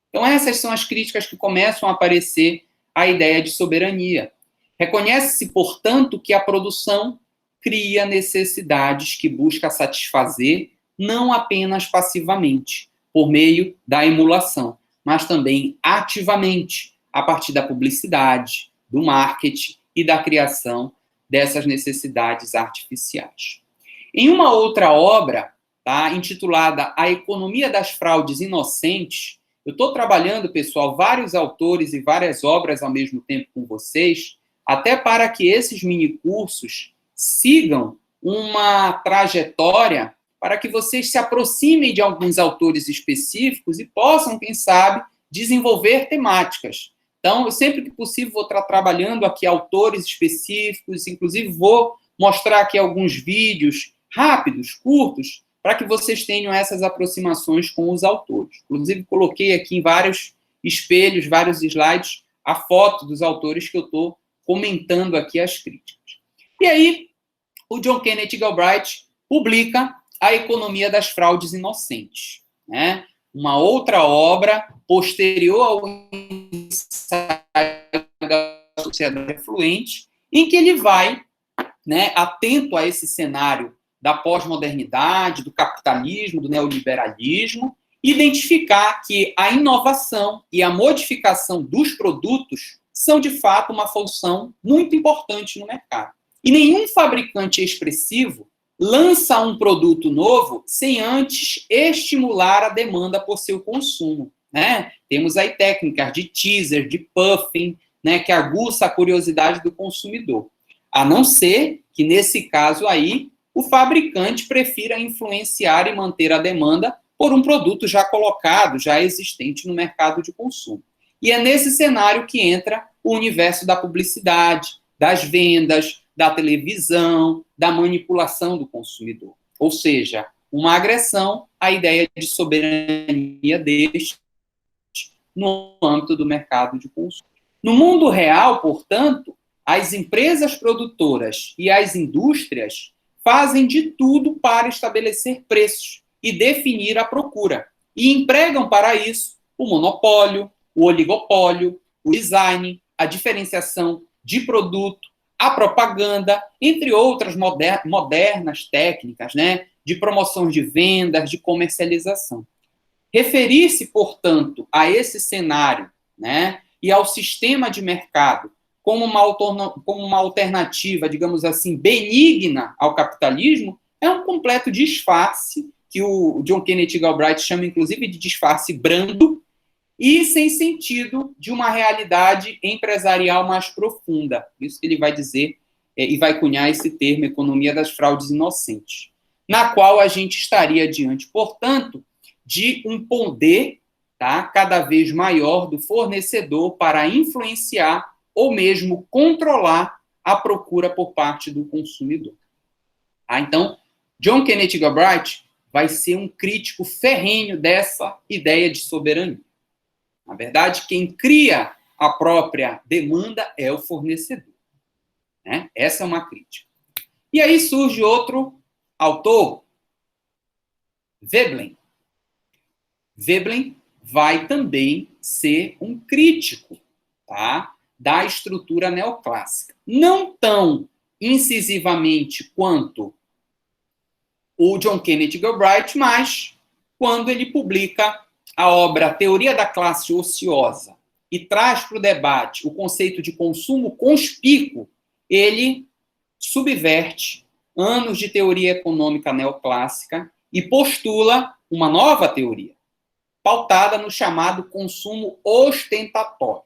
Então, essas são as críticas que começam a aparecer à ideia de soberania. Reconhece-se, portanto, que a produção cria necessidades que busca satisfazer não apenas passivamente, por meio da emulação, mas também ativamente, a partir da publicidade, do marketing e da criação dessas necessidades artificiais. Em uma outra obra, tá, intitulada A Economia das Fraudes Inocentes, eu estou trabalhando, pessoal, vários autores e várias obras ao mesmo tempo com vocês, até para que esses minicursos sigam uma trajetória para que vocês se aproximem de alguns autores específicos e possam, quem sabe, desenvolver temáticas. Então, eu sempre que possível vou estar trabalhando aqui autores específicos, inclusive vou mostrar aqui alguns vídeos rápidos, curtos, para que vocês tenham essas aproximações com os autores. Inclusive, coloquei aqui em vários espelhos, vários slides, a foto dos autores que eu estou comentando aqui as críticas. E aí, o John Kenneth Galbraith publica A Economia das Fraudes Inocentes, né? Uma outra obra posterior ao ensaio da Sociedade Fluente, em que ele vai, né, atento a esse cenário da pós-modernidade, do capitalismo, do neoliberalismo, identificar que a inovação e a modificação dos produtos são, de fato, uma função muito importante no mercado. E nenhum fabricante expressivo lança um produto novo sem antes estimular a demanda por seu consumo, né? Temos aí técnicas de teaser, de puffing, né, que aguça a curiosidade do consumidor. A não ser que, nesse caso aí, o fabricante prefira influenciar e manter a demanda por um produto já colocado, já existente no mercado de consumo. E é nesse cenário que entra o universo da publicidade, das vendas, da televisão, da manipulação do consumidor. Ou seja, uma agressão à ideia de soberania deste no âmbito do mercado de consumo. No mundo real, portanto, as empresas produtoras e as indústrias fazem de tudo para estabelecer preços e definir a procura. E empregam para isso o monopólio, o oligopólio, o design, a diferenciação de produto, a propaganda, entre outras modernas técnicas, né, de promoção de vendas, de comercialização. Referir-se, portanto, a esse cenário, né, e ao sistema de mercado como uma alternativa, digamos assim, benigna ao capitalismo, é um completo disfarce, que o John Kenneth Galbraith chama, inclusive, de disfarce brando, e sem sentido de uma realidade empresarial mais profunda. Isso que ele vai dizer e vai cunhar esse termo, economia das fraudes inocentes, na qual a gente estaria diante, portanto, de um poder, tá, cada vez maior do fornecedor para influenciar ou mesmo controlar a procura por parte do consumidor. Ah, então, John Kenneth Galbraith vai ser um crítico ferrenho dessa ideia de soberania. Na verdade, quem cria a própria demanda é o fornecedor, né? Essa é uma crítica. E aí surge outro autor, Veblen. Veblen vai também ser um crítico, tá, da estrutura neoclássica. Não tão incisivamente quanto o John Kenneth Galbraith, mas quando ele publica a obra Teoria da Classe Ociosa e traz para o debate o conceito de consumo conspícuo, ele subverte anos de teoria econômica neoclássica e postula uma nova teoria, pautada no chamado consumo ostentatório,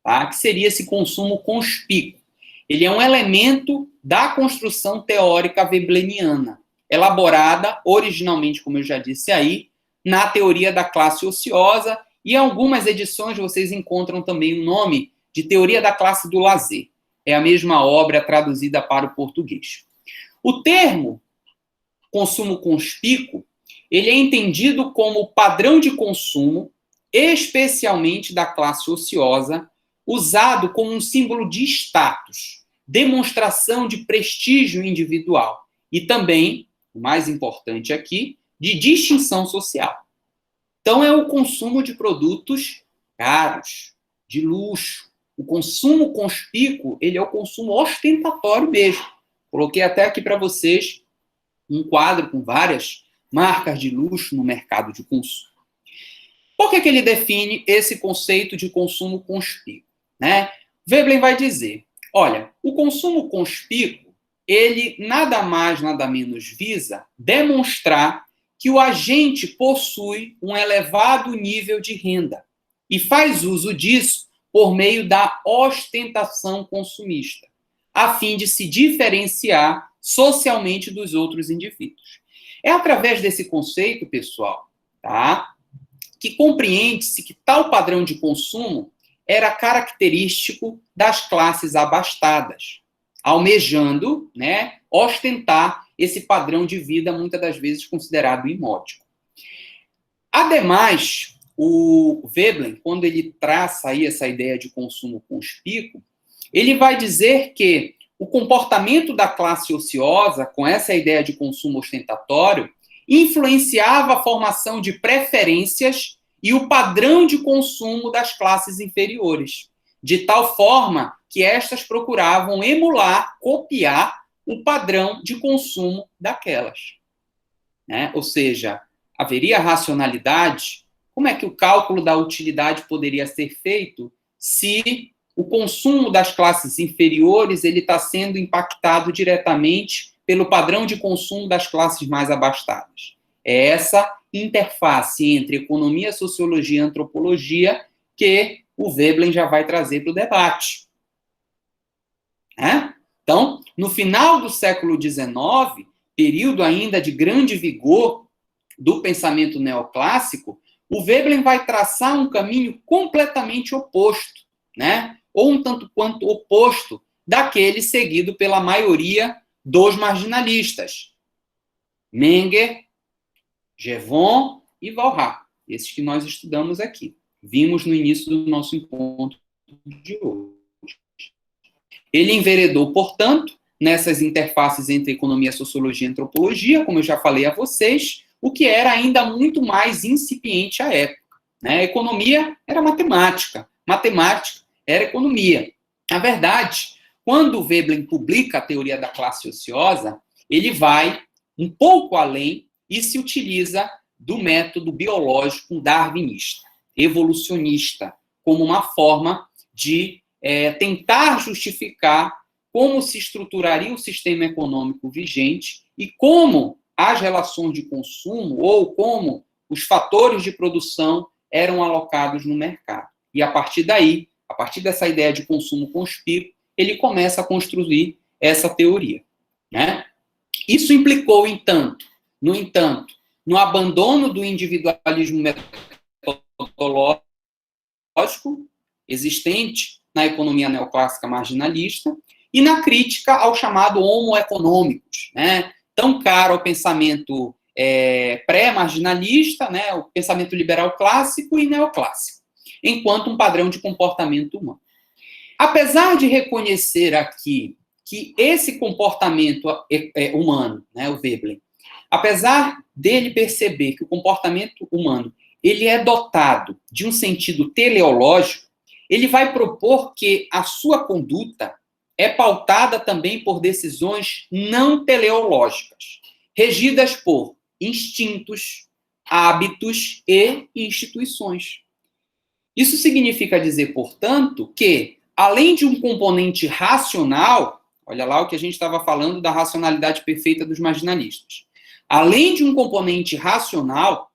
tá? Que seria esse consumo conspícuo. Ele é um elemento da construção teórica vebleniana, elaborada originalmente, como eu já disse aí, na teoria da classe ociosa, e em algumas edições vocês encontram também o nome de teoria da classe do lazer. É a mesma obra traduzida para o português. O termo consumo conspícuo, ele é entendido como padrão de consumo especialmente da classe ociosa, usado como um símbolo de status, demonstração de prestígio individual e também, o mais importante aqui, de distinção social. Então, é o consumo de produtos caros, de luxo. O consumo conspícuo, ele é o consumo ostentatório mesmo. Coloquei até aqui para vocês um quadro com várias marcas de luxo no mercado de consumo. Por que ele define esse conceito de consumo conspícuo, né? Veblen vai dizer, olha, o consumo conspícuo, ele nada mais, nada menos visa demonstrar que o agente possui um elevado nível de renda e faz uso disso por meio da ostentação consumista, a fim de se diferenciar socialmente dos outros indivíduos. É através desse conceito, pessoal, tá, que compreende-se que tal padrão de consumo era característico das classes abastadas, almejando, né, ostentar esse padrão de vida, muitas das vezes considerado imódico. Ademais, o Veblen, quando ele traça aí essa ideia de consumo conspícuo, ele vai dizer que o comportamento da classe ociosa, com essa ideia de consumo ostentatório, influenciava a formação de preferências e o padrão de consumo das classes inferiores, de tal forma que estas procuravam emular, copiar o padrão de consumo daquelas. Né? Ou seja, haveria racionalidade? Como é que o cálculo da utilidade poderia ser feito se o consumo das classes inferiores ele está sendo impactado diretamente pelo padrão de consumo das classes mais abastadas? É essa interface entre economia, sociologia e antropologia que o Veblen já vai trazer para o debate. Então, no final do século XIX, período ainda de grande vigor do pensamento neoclássico, o Veblen vai traçar um caminho completamente oposto, né? Ou um tanto quanto oposto daquele seguido pela maioria dos marginalistas. Menger, Jevon e Walras, esses que nós estudamos aqui. Vimos no início do nosso encontro de hoje. Ele enveredou, portanto, nessas interfaces entre economia, sociologia e antropologia, como eu já falei a vocês, o que era ainda muito mais incipiente à época. Né? A economia era matemática, matemática era economia. Na verdade, quando o Veblen publica a teoria da classe ociosa, ele vai um pouco além e se utiliza do método biológico darwinista, evolucionista, como uma forma de tentar justificar como se estruturaria o sistema econômico vigente e como as relações de consumo ou como os fatores de produção eram alocados no mercado. E a partir daí, a partir dessa ideia de consumo conspícuo, ele começa a construir essa teoria. Né? Isso implicou, no entanto, no abandono do individualismo metodológico existente na economia neoclássica marginalista e na crítica ao chamado homo economicus, né? Tão caro ao pensamento pré-marginalista, né? O pensamento liberal clássico e neoclássico, enquanto um padrão de comportamento humano. Apesar de reconhecer aqui que esse comportamento humano, né, o Veblen, apesar dele perceber que o comportamento humano ele é dotado de um sentido teleológico, ele vai propor que a sua conduta é pautada também por decisões não teleológicas, regidas por instintos, hábitos e instituições. Isso significa dizer, portanto, que, além de um componente racional, olha lá o que a gente estava falando da racionalidade perfeita dos marginalistas, além de um componente racional,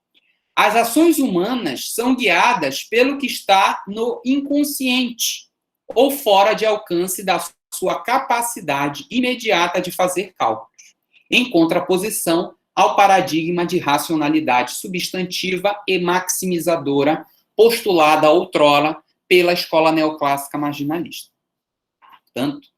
as ações humanas são guiadas pelo que está no inconsciente ou fora de alcance da sua capacidade imediata de fazer cálculos, em contraposição ao paradigma de racionalidade substantiva e maximizadora postulada outrora pela escola neoclássica marginalista. Portanto,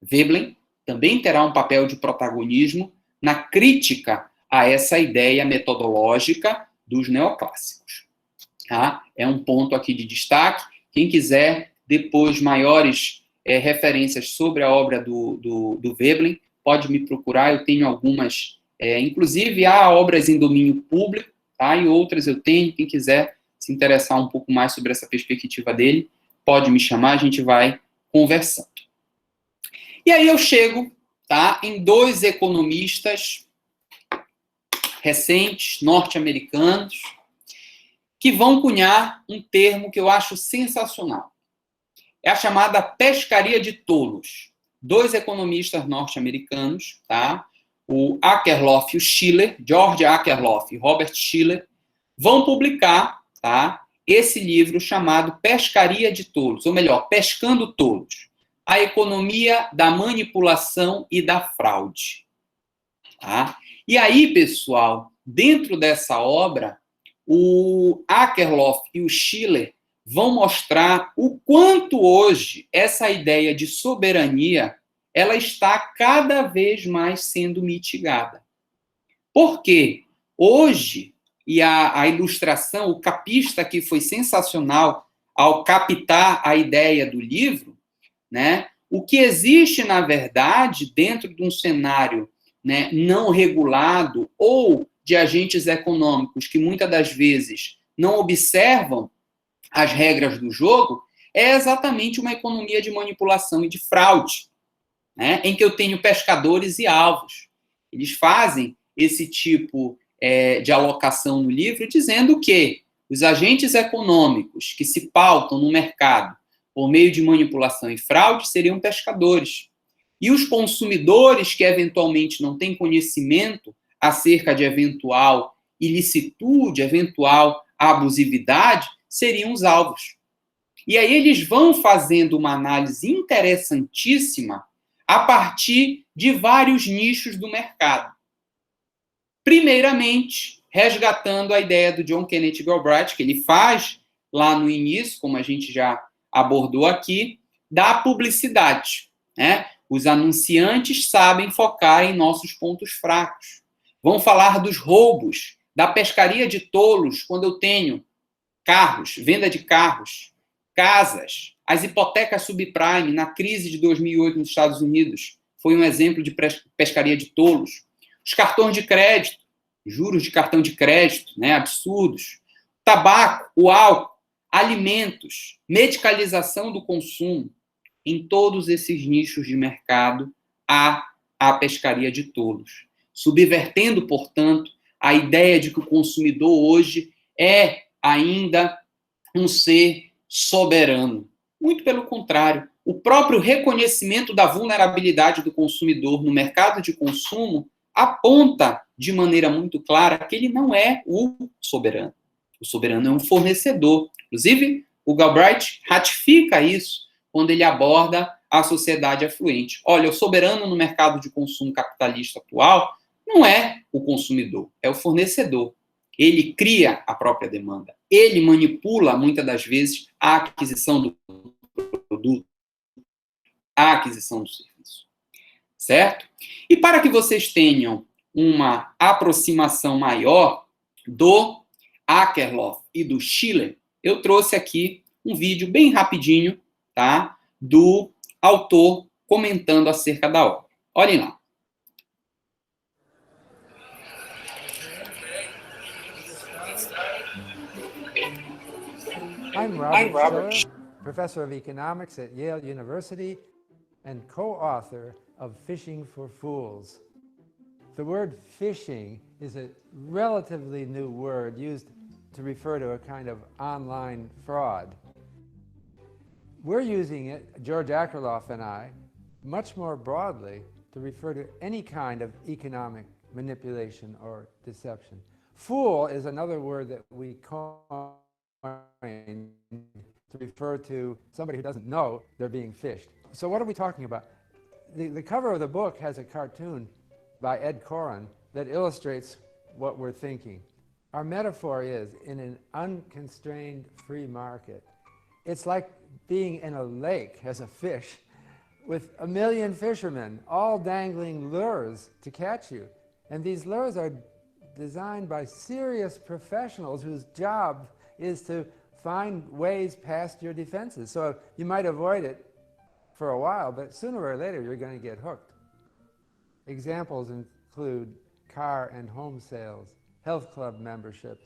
Veblen também terá um papel de protagonismo na crítica a essa ideia metodológica dos neoclássicos. Tá? É um ponto aqui de destaque. Quem quiser depois maiores referências sobre a obra do Veblen, pode me procurar, eu tenho algumas, inclusive há obras em domínio público, tá? E outras eu tenho, quem quiser se interessar um pouco mais sobre essa perspectiva dele, pode me chamar, a gente vai conversando. E aí eu chego, tá, em dois economistas recentes, norte-americanos, que vão cunhar um termo que eu acho sensacional. É a chamada pescaria de tolos. Dois economistas norte-americanos, tá? O Akerlof e o Shiller, George Akerlof e Robert Shiller, vão publicar, tá, esse livro chamado Pescaria de Tolos, ou melhor, Pescando Tolos, a economia da manipulação e da fraude. Tá? E aí, pessoal, dentro dessa obra, o Akerlof e o Shiller vão mostrar o quanto hoje essa ideia de soberania ela está cada vez mais sendo mitigada. Por quê? Hoje, e a ilustração, o capista aqui foi sensacional ao captar a ideia do livro, né? O que existe, na verdade, dentro de um cenário, né, não regulado ou de agentes econômicos que muitas das vezes não observam as regras do jogo, é exatamente uma economia de manipulação e de fraude, né, em que eu tenho pescadores e alvos. Eles fazem esse tipo de alocação no livro, dizendo que os agentes econômicos que se pautam no mercado por meio de manipulação e fraude seriam pescadores. E os consumidores que eventualmente não têm conhecimento acerca de eventual ilicitude, eventual abusividade, seriam os alvos. E aí eles vão fazendo uma análise interessantíssima a partir de vários nichos do mercado. Primeiramente, resgatando a ideia do John Kenneth Galbraith, que ele faz lá no início, como a gente já abordou aqui, da publicidade, né? Os anunciantes sabem focar em nossos pontos fracos. Vão falar dos roubos, da pescaria de tolos, quando eu tenho carros, venda de carros, casas, as hipotecas subprime na crise de 2008 nos Estados Unidos, foi um exemplo de pescaria de tolos. Os cartões de crédito, juros de cartão de crédito, né, absurdos. Tabaco, o álcool, alimentos, medicalização do consumo. Em todos esses nichos de mercado, há a pescaria de tolos. Subvertendo, portanto, a ideia de que o consumidor hoje é ainda um ser soberano. Muito pelo contrário, o próprio reconhecimento da vulnerabilidade do consumidor no mercado de consumo aponta de maneira muito clara que ele não é o soberano. O soberano é um fornecedor. Inclusive, o Galbraith ratifica isso quando ele aborda a sociedade afluente. Olha, o soberano no mercado de consumo capitalista atual não é o consumidor, é o fornecedor. Ele cria a própria demanda. Ele manipula, muitas das vezes, a aquisição do produto, a aquisição do serviço. Certo? E para que vocês tenham uma aproximação maior do Akerlof e do Shiller, eu trouxe aqui um vídeo bem rapidinho, tá, do autor comentando acerca da obra. Olhem lá. I'm Robert Shiller, professor of economics at Yale University and co-author of Fishing for Fools. The word fishing is a relatively new word used to refer to a kind of online fraud. We're using it, George Akerlof and I, much more broadly to refer to any kind of economic manipulation or deception. Fool is another word that we coin to refer to somebody who doesn't know they're being fished. So what are we talking about? The cover of the book has a cartoon by Ed Koren that illustrates what we're thinking. Our metaphor is, in an unconstrained free market, it's like being in a lake as a fish with a million fishermen all dangling lures to catch you. And these lures are designed by serious professionals whose job is to find ways past your defenses. So you might avoid it for a while, but sooner or later you're going to get hooked. Examples include car and home sales, health club memberships,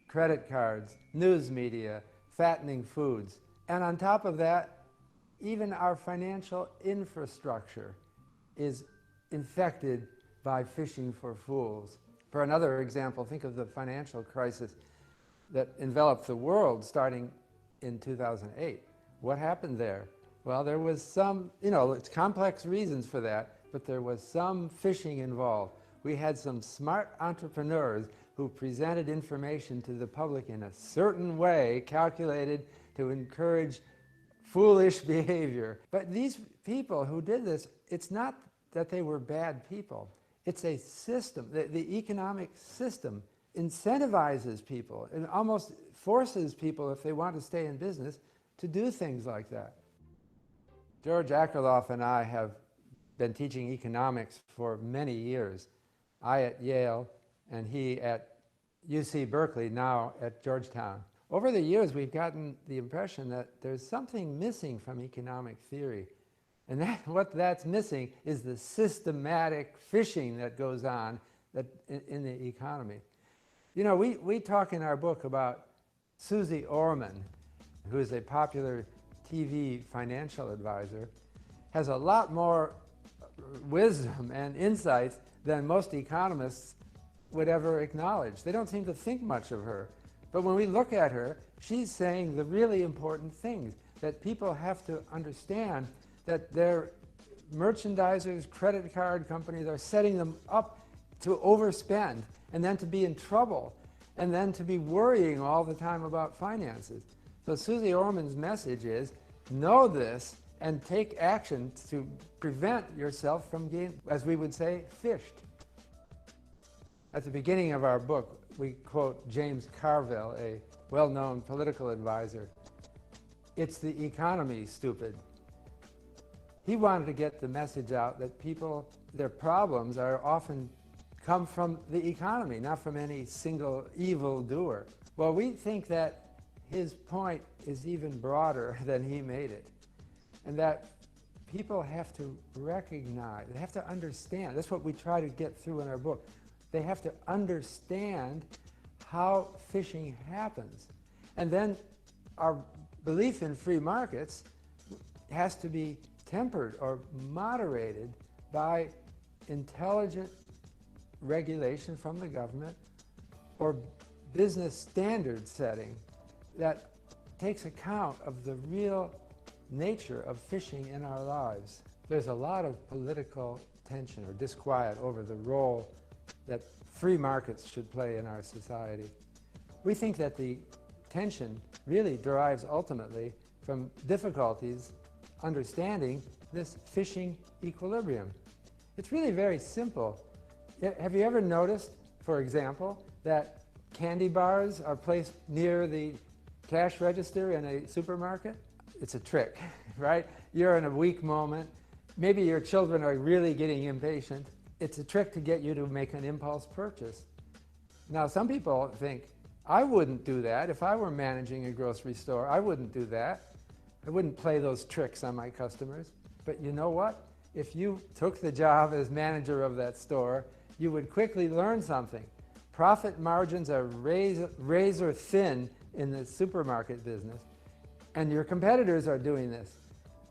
credit cards, news media, fattening foods. And on top of that, even our financial infrastructure is infected by fishing for fools. For another example, think of the financial crisis that enveloped the world starting in 2008. What happened there? Well, there was some, it's complex reasons for that, but there was some fishing involved. We had some smart entrepreneurs who presented information to the public in a certain way, calculated to encourage foolish behavior. But these people who did this, it's not that they were bad people. It's a system. The economic system incentivizes people and almost forces people, if they want to stay in business, to do things like that. George Akerlof and I have been teaching economics for many years. I at Yale and he at UC Berkeley, now at Georgetown. Over the years, we've gotten the impression that there's something missing from economic theory. And what that's missing is the systematic fishing that goes on in the economy. We talk in our book about Susie Orman, who is a popular TV financial advisor, has a lot more wisdom and insights than most economists would ever acknowledge. They don't seem to think much of her. But when we look at her, she's saying the really important things, that people have to understand that their merchandisers, credit card companies are setting them up to overspend and then to be in trouble and then to be worrying all the time about finances. So Susie Orman's message is, know this and take action to prevent yourself from getting, as we would say, fished. At the beginning of our book, we quote James Carville, a well-known political advisor. It's the economy, stupid. He wanted to get the message out that people, their problems are often come from the economy, not from any single evil doer. Well, we think that his point is even broader than he made it, and that people have to recognize, they have to understand. That's what we try to get through in our book. They have to understand how fishing happens. And then our belief in free markets has to be tempered or moderated by intelligent regulation from the government or business standard setting that takes account of the real nature of fishing in our lives. There's a lot of political tension or disquiet over the role that free markets should play in our society. We think that the tension really derives ultimately from difficulties understanding this fishing equilibrium. It's really very simple. Have you ever noticed, for example, that candy bars are placed near the cash register in a supermarket? It's a trick, right? You're in a weak moment. Maybe your children are really getting impatient. It's a trick to get you to make an impulse purchase. Now, some people think, I wouldn't do that. If I were managing a grocery store, I wouldn't do that. I wouldn't play those tricks on my customers. But you know what? If you took the job as manager of that store, you would quickly learn something. Profit margins are razor thin in the supermarket business, and your competitors are doing this.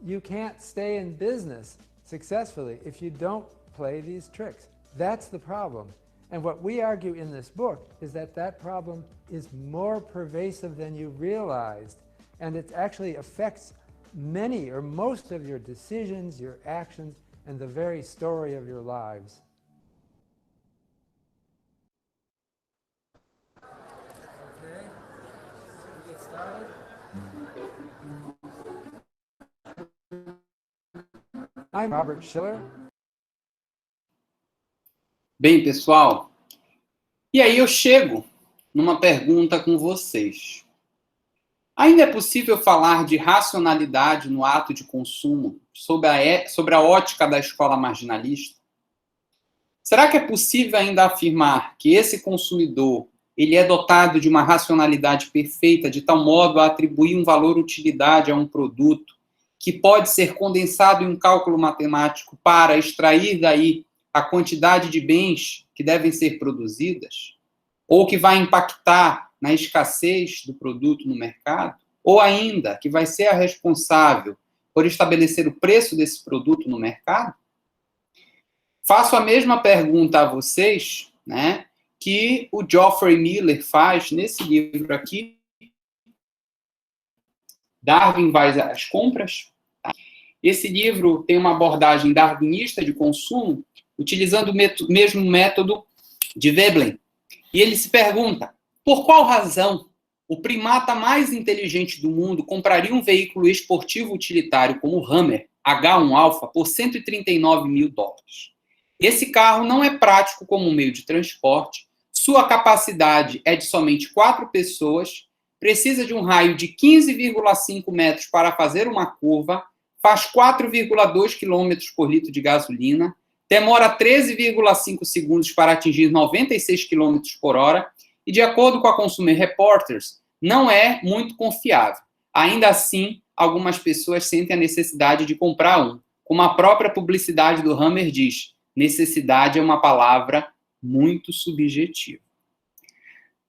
You can't stay in business successfully if you don't play these tricks. That's the problem. And what we argue in this book is that that problem is more pervasive than you realized, and it actually affects many or most of your decisions, your actions, and the very story of your lives. Okay, we get started. I'm Robert Schiller. Bem, pessoal, e aí eu chego numa pergunta com vocês. Ainda é possível falar de racionalidade no ato de consumo sobre a ótica da escola marginalista? Será que é possível ainda afirmar que esse consumidor ele é dotado de uma racionalidade perfeita, de tal modo a atribuir um valor-utilidade a um produto, que pode ser condensado em um cálculo matemático para extrair daí a quantidade de bens que devem ser produzidas, ou que vai impactar na escassez do produto no mercado, ou ainda que vai ser a responsável por estabelecer o preço desse produto no mercado? Faço a mesma pergunta a vocês, né, que o Geoffrey Miller faz nesse livro aqui, Darwin vai às compras. Esse livro tem uma abordagem darwinista de consumo, utilizando o mesmo método de Veblen. E ele se pergunta, por qual razão o primata mais inteligente do mundo compraria um veículo esportivo utilitário como o Hummer H1 Alpha por $139 mil? Esse carro não é prático como um meio de transporte, sua capacidade é de somente 4 pessoas, precisa de um raio de 15,5 metros para fazer uma curva, faz 4,2 km por litro de gasolina, demora 13,5 segundos para atingir 96 km por hora e, de acordo com a Consumer Reports, não é muito confiável. Ainda assim, algumas pessoas sentem a necessidade de comprar um. Como a própria publicidade do Hummer diz, necessidade é uma palavra muito subjetiva.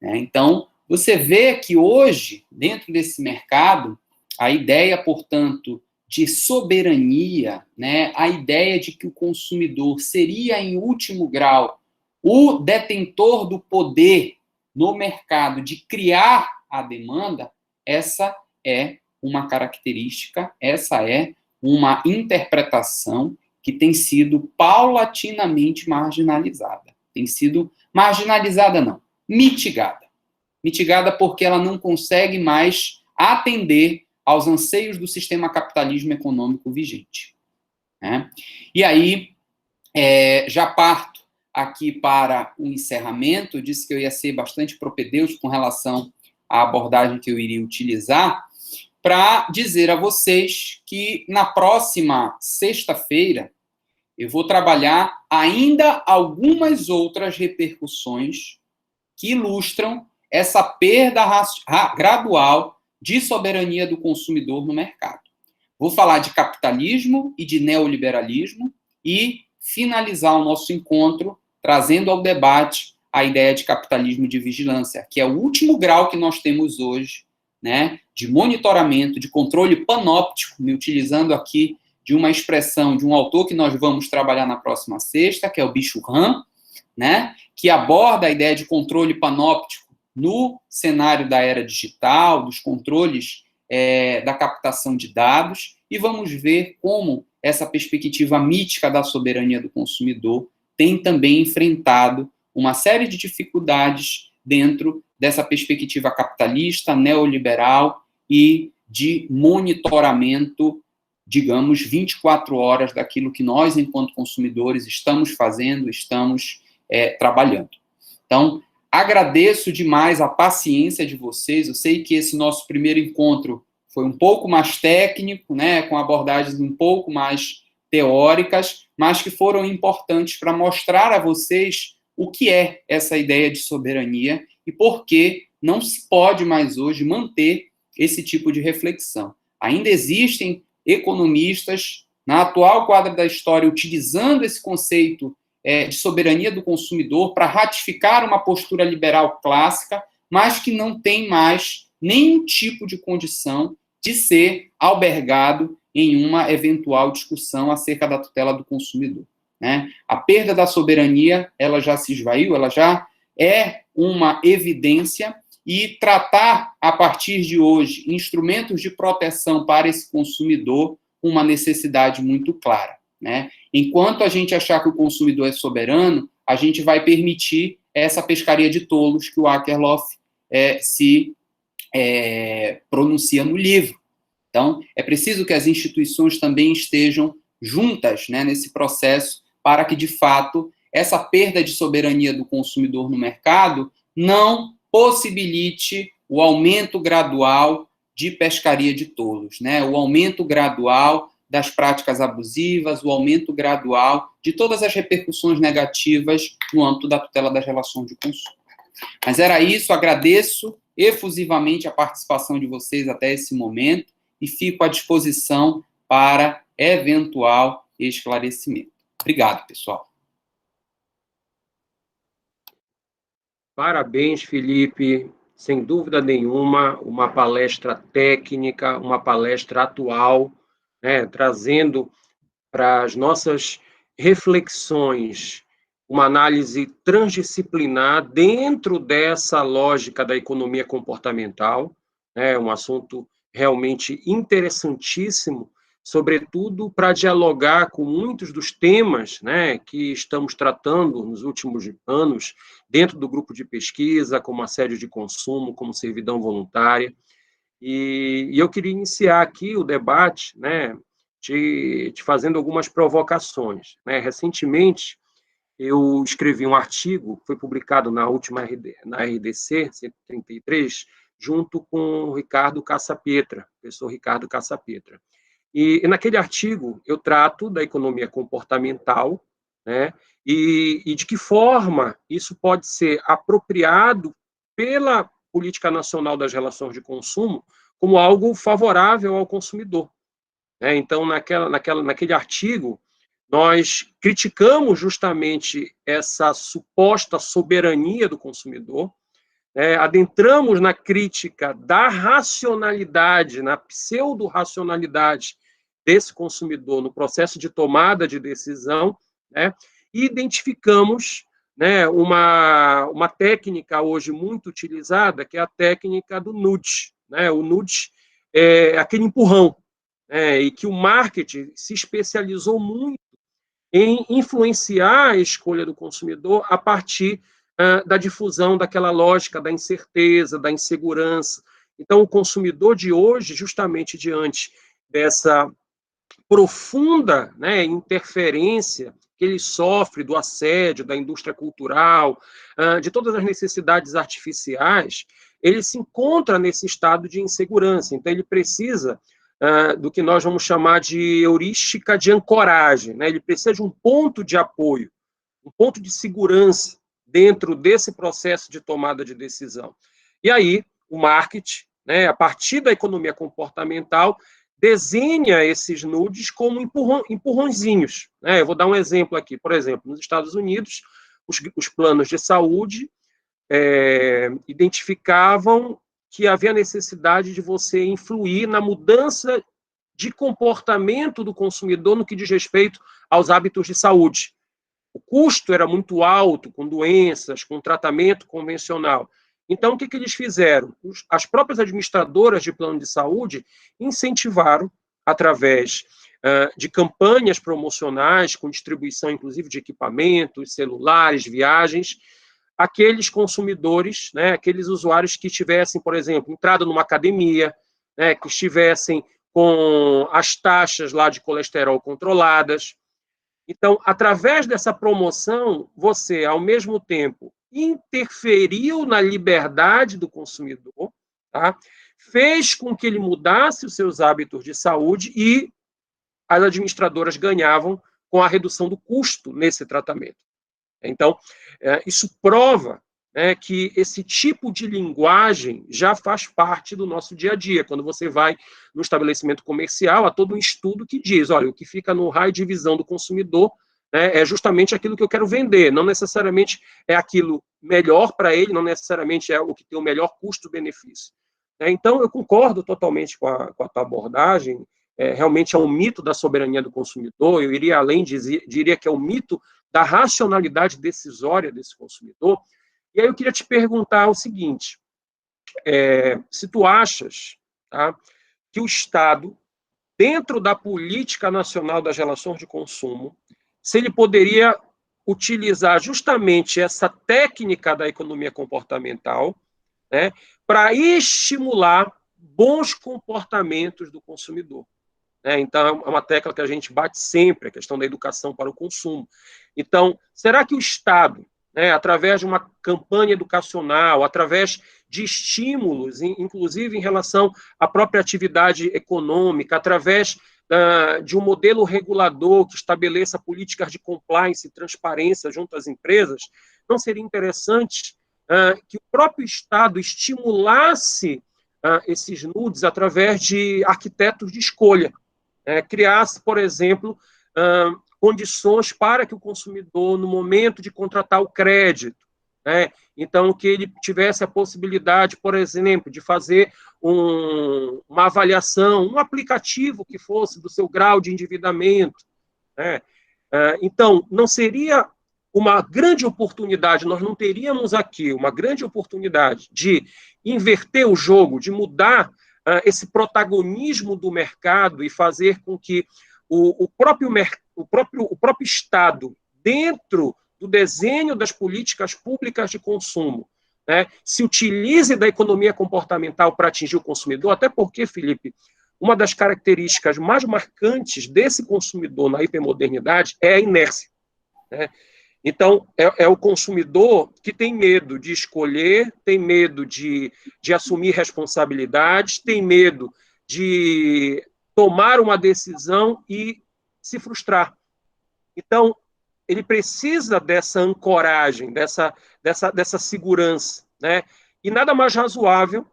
Então, você vê que hoje, dentro desse mercado, a ideia, portanto, de soberania, né, a ideia de que o consumidor seria, em último grau, o detentor do poder no mercado de criar a demanda, essa é uma característica, essa é uma interpretação que tem sido paulatinamente marginalizada. Tem sido marginalizada, não, mitigada. Mitigada porque ela não consegue mais atender aos anseios do sistema capitalismo econômico vigente. Né? E aí, já parto aqui para o encerramento, eu disse que eu ia ser bastante propedêutico com relação à abordagem que eu iria utilizar, para dizer a vocês que na próxima sexta-feira eu vou trabalhar ainda algumas outras repercussões que ilustram essa perda gradual de soberania do consumidor no mercado. Vou falar de capitalismo e de neoliberalismo e finalizar o nosso encontro trazendo ao debate a ideia de capitalismo de vigilância, que é o último grau que nós temos hoje, né, de monitoramento, de controle panóptico, me utilizando aqui de uma expressão de um autor que nós vamos trabalhar na próxima sexta, que é o Bicho-Han, né, que aborda a ideia de controle panóptico no cenário da era digital, dos controles da captação de dados, e vamos ver como essa perspectiva mítica da soberania do consumidor tem também enfrentado uma série de dificuldades dentro dessa perspectiva capitalista, neoliberal e de monitoramento, digamos, 24 horas daquilo que nós, enquanto consumidores, estamos fazendo, estamos trabalhando. Então, agradeço demais a paciência de vocês. Eu sei que esse nosso primeiro encontro foi um pouco mais técnico, né, com abordagens um pouco mais teóricas, mas que foram importantes para mostrar a vocês o que é essa ideia de soberania e por que não se pode mais hoje manter esse tipo de reflexão. Ainda existem economistas, na atual quadra da história, utilizando esse conceito de soberania do consumidor para ratificar uma postura liberal clássica, mas que não tem mais nenhum tipo de condição de ser albergado em uma eventual discussão acerca da tutela do consumidor. Né? A perda da soberania, ela já se esvaiu, ela já é uma evidência, e tratar, a partir de hoje, instrumentos de proteção para esse consumidor, uma necessidade muito clara. Né? Enquanto a gente achar que o consumidor é soberano, a gente vai permitir essa pescaria de tolos que o Akerlof se pronuncia no livro. Então, é preciso que as instituições também estejam juntas, né, nesse processo, para que, de fato, essa perda de soberania do consumidor no mercado não possibilite o aumento gradual de pescaria de tolos, né, o aumento gradual das práticas abusivas, o aumento gradual de todas as repercussões negativas no âmbito da tutela das relações de consumo. Mas era isso, agradeço efusivamente a participação de vocês até esse momento e fico à disposição para eventual esclarecimento. Obrigado, pessoal. Parabéns, Felipe. Sem dúvida nenhuma, uma palestra técnica, uma palestra atual, né, trazendo para as nossas reflexões uma análise transdisciplinar dentro dessa lógica da economia comportamental, né, um assunto realmente interessantíssimo, sobretudo para dialogar com muitos dos temas, né, que estamos tratando nos últimos anos, dentro do grupo de pesquisa, como assédio de consumo, como servidão voluntária. E eu queria iniciar aqui o debate, né, te fazendo algumas provocações, né? Recentemente, eu escrevi um artigo, foi publicado na última na RDC 133, junto com o Ricardo Casapetra, professor Ricardo Casapetra. E naquele artigo eu trato da economia comportamental, né, e de que forma isso pode ser apropriado pela política nacional das relações de consumo como algo favorável ao consumidor, né? Então, naquele artigo, nós criticamos justamente essa suposta soberania do consumidor, né? Adentramos na crítica da racionalidade, na pseudo-racionalidade desse consumidor no processo de tomada de decisão, né? E identificamos, né, uma técnica hoje muito utilizada, que é a técnica do nudge, né? O nudge é aquele empurrão, né? E que o marketing se especializou muito em influenciar a escolha do consumidor a partir da difusão daquela lógica da incerteza, da insegurança. Então, o consumidor de hoje, justamente diante dessa profunda, né, interferência que ele sofre do assédio, da indústria cultural, de todas as necessidades artificiais, ele se encontra nesse estado de insegurança. Então, ele precisa do que nós vamos chamar de heurística de ancoragem, né? Ele precisa de um ponto de apoio, um ponto de segurança dentro desse processo de tomada de decisão. E aí, o marketing, né, a partir da economia comportamental, desenha esses nudes como empurrõezinhos, né? Eu vou dar um exemplo aqui. Por exemplo, nos Estados Unidos, os planos de saúde identificavam que havia necessidade de você influir na mudança de comportamento do consumidor no que diz respeito aos hábitos de saúde. O custo era muito alto, com doenças, com tratamento convencional. Então, o que eles fizeram? As próprias administradoras de plano de saúde incentivaram, através de campanhas promocionais, com distribuição, inclusive, de equipamentos, celulares, viagens, aqueles consumidores, né, aqueles usuários que tivessem, por exemplo, entrado numa academia, né, que estivessem com as taxas lá de colesterol controladas. Então, através dessa promoção, você, ao mesmo tempo, interferiu na liberdade do consumidor, tá? Fez com que ele mudasse os seus hábitos de saúde e as administradoras ganhavam com a redução do custo nesse tratamento. Então, isso prova, né, que esse tipo de linguagem já faz parte do nosso dia a dia. Quando você vai no estabelecimento comercial, há todo um estudo que diz, olha, o que fica no raio de visão do consumidor, né, é justamente aquilo que eu quero vender, não necessariamente é aquilo melhor para ele, não necessariamente é o que tem o melhor custo-benefício. Então, eu concordo totalmente com a tua abordagem, realmente é um mito da soberania do consumidor, eu iria além, diria que é um mito da racionalidade decisória desse consumidor. E aí eu queria te perguntar o seguinte, se tu achas, tá, que o Estado, dentro da política nacional das relações de consumo, se ele poderia utilizar justamente essa técnica da economia comportamental, né, para estimular bons comportamentos do consumidor. Então, é uma tecla que a gente bate sempre, a questão da educação para o consumo. Então, será que o Estado, né, através de uma campanha educacional, através de estímulos, inclusive em relação à própria atividade econômica, através de um modelo regulador que estabeleça políticas de compliance e transparência junto às empresas, não seria interessante que o próprio Estado estimulasse esses nudes através de arquitetos de escolha, criasse, por exemplo, condições para que o consumidor, no momento de contratar o crédito, então, que ele tivesse a possibilidade, por exemplo, de fazer uma avaliação, um aplicativo que fosse do seu grau de endividamento. Então, não seria uma grande oportunidade, nós não teríamos aqui uma grande oportunidade de inverter o jogo, de mudar esse protagonismo do mercado e fazer com que o próprio Estado, dentro do desenho das políticas públicas de consumo, se utilize da economia comportamental para atingir o consumidor, até porque, Felipe, uma das características mais marcantes desse consumidor na hipermodernidade é a inércia. Então, é o consumidor que tem medo de escolher, tem medo de assumir responsabilidades, tem medo de tomar uma decisão e se frustrar. Então, ele precisa dessa ancoragem, dessa segurança, E nada mais razoável,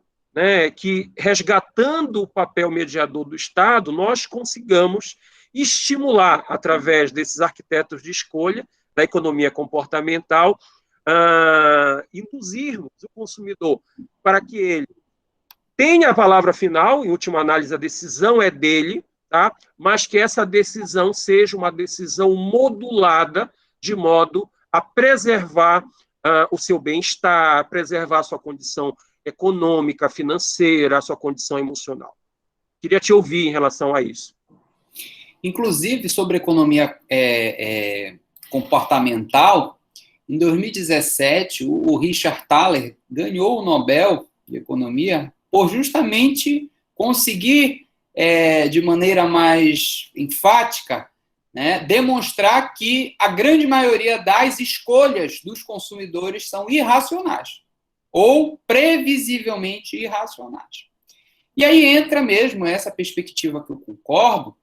que, resgatando o papel mediador do Estado, nós consigamos estimular, através desses arquitetos de escolha, da economia comportamental, induzirmos o consumidor para que ele tenha a palavra final, em última análise, a decisão é dele, mas que essa decisão seja uma decisão modulada, de modo a preservar o seu bem-estar, preservar a sua condição econômica, financeira, a sua condição emocional. Queria te ouvir em relação a isso. Inclusive, sobre economia comportamental, em 2017, o Richard Thaler ganhou o Nobel de Economia por justamente conseguir, de maneira mais enfática, demonstrar que a grande maioria das escolhas dos consumidores são irracionais, ou previsivelmente irracionais. E aí entra mesmo essa perspectiva que eu concordo,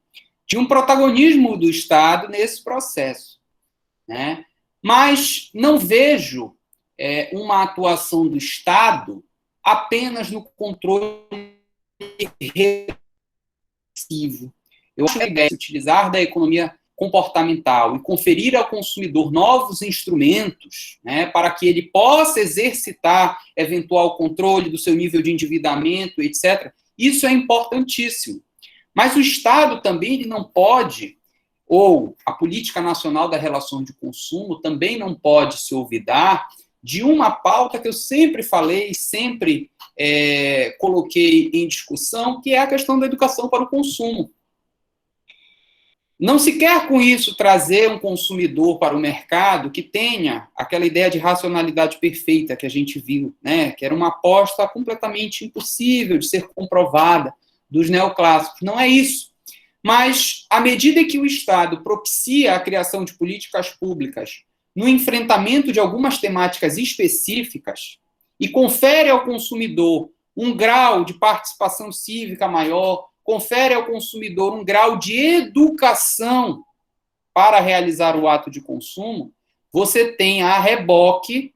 de um protagonismo do Estado nesse processo. Mas não vejo uma atuação do Estado apenas no controle repressivo. Eu acho que a ideia de utilizar da economia comportamental e conferir ao consumidor novos instrumentos, para que ele possa exercitar eventual controle do seu nível de endividamento, etc., isso é importantíssimo. Mas o Estado também ele não pode, ou a Política Nacional da Relação de Consumo também não pode se olvidar de uma pauta que eu sempre falei, sempre coloquei em discussão, que é a questão da educação para o consumo. Não se quer com isso trazer um consumidor para o mercado que tenha aquela ideia de racionalidade perfeita que a gente viu, que era uma aposta completamente impossível de ser comprovada dos neoclássicos. Não é isso. Mas, à medida que o Estado propicia a criação de políticas públicas no enfrentamento de algumas temáticas específicas e confere ao consumidor um grau de participação cívica maior, confere ao consumidor um grau de educação para realizar o ato de consumo, você tem a reboque,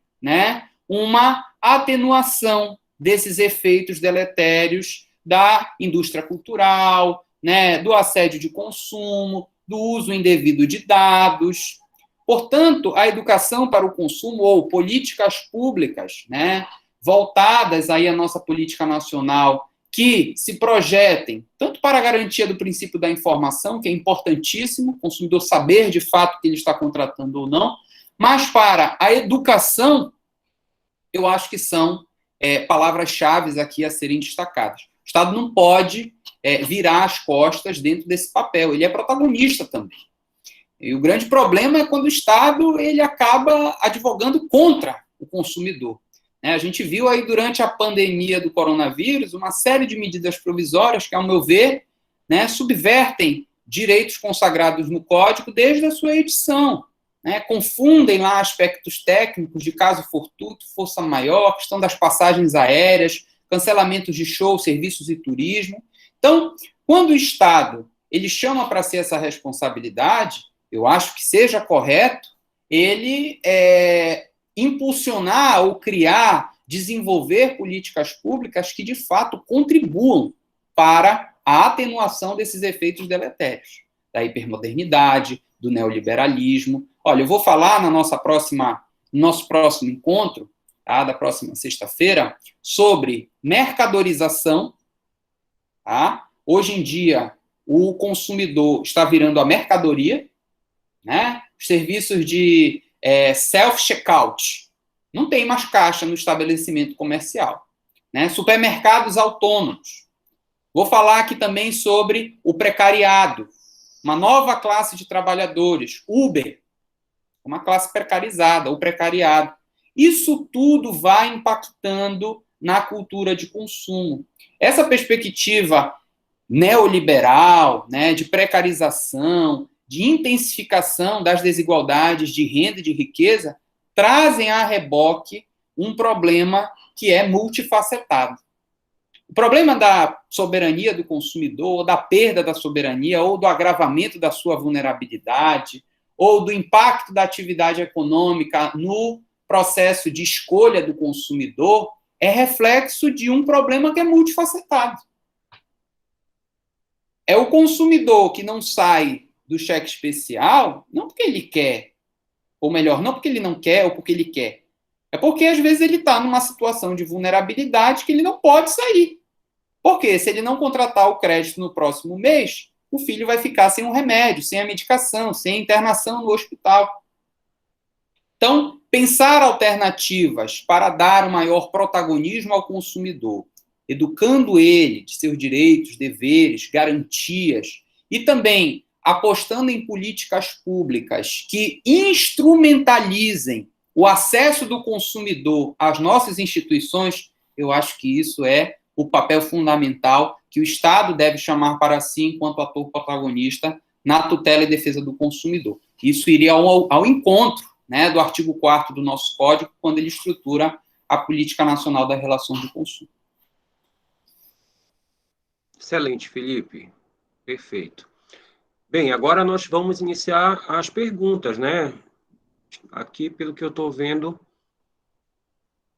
uma atenuação desses efeitos deletérios da indústria cultural, do assédio de consumo, do uso indevido de dados. Portanto, a educação para o consumo ou políticas públicas, voltadas aí à nossa política nacional, que se projetem tanto para a garantia do princípio da informação, que é importantíssimo, o consumidor saber de fato que ele está contratando ou não, mas para a educação, eu acho que são palavras-chave aqui a serem destacadas. O Estado não pode virar as costas dentro desse papel, ele é protagonista também. E o grande problema é quando o Estado ele acaba advogando contra o consumidor. A gente viu aí durante a pandemia do coronavírus uma série de medidas provisórias que, ao meu ver, subvertem direitos consagrados no Código desde a sua edição. Confundem lá aspectos técnicos de caso fortuito, força maior, questão das passagens aéreas, cancelamentos de shows, serviços e turismo. Então, quando o Estado ele chama para si essa responsabilidade, eu acho que seja correto ele impulsionar ou criar, desenvolver políticas públicas que, de fato, contribuam para a atenuação desses efeitos deletérios, da hipermodernidade, do neoliberalismo. Olha, eu vou falar no nosso próximo encontro, tá, da próxima sexta-feira, sobre mercadorização. Tá? Hoje em dia, o consumidor está virando a mercadoria, né? Os serviços de self-checkout. Não tem mais caixa no estabelecimento comercial. Né? Supermercados autônomos. Vou falar aqui também sobre o precariado, uma nova classe de trabalhadores, Uber, uma classe precarizada, o precariado. Isso tudo vai impactando na cultura de consumo. Essa perspectiva neoliberal, né, de precarização, de intensificação das desigualdades de renda e de riqueza, trazem a reboque um problema que é multifacetado. O problema da soberania do consumidor, ou da perda da soberania, ou do agravamento da sua vulnerabilidade, ou do impacto da atividade econômica no processo de escolha do consumidor, é reflexo de um problema que é multifacetado. É o consumidor que não sai do cheque especial, não porque ele quer, ou melhor, não porque ele não quer ou porque ele quer. É porque, às vezes, ele está numa situação de vulnerabilidade que ele não pode sair. Porque se ele não contratar o crédito no próximo mês, o filho vai ficar sem um remédio, sem a medicação, sem a internação no hospital. Então, pensar alternativas para dar um maior protagonismo ao consumidor, educando ele de seus direitos, deveres, garantias, e também apostando em políticas públicas que instrumentalizem o acesso do consumidor às nossas instituições, eu acho que isso é o papel fundamental que o Estado deve chamar para si enquanto ator protagonista na tutela e defesa do consumidor. Isso iria ao encontro, né, do artigo 4º do nosso Código, quando ele estrutura a Política Nacional da Relação de Consumo. Excelente, Felipe. Perfeito. Bem, agora nós vamos iniciar as perguntas, né? Aqui, pelo que eu estou vendo,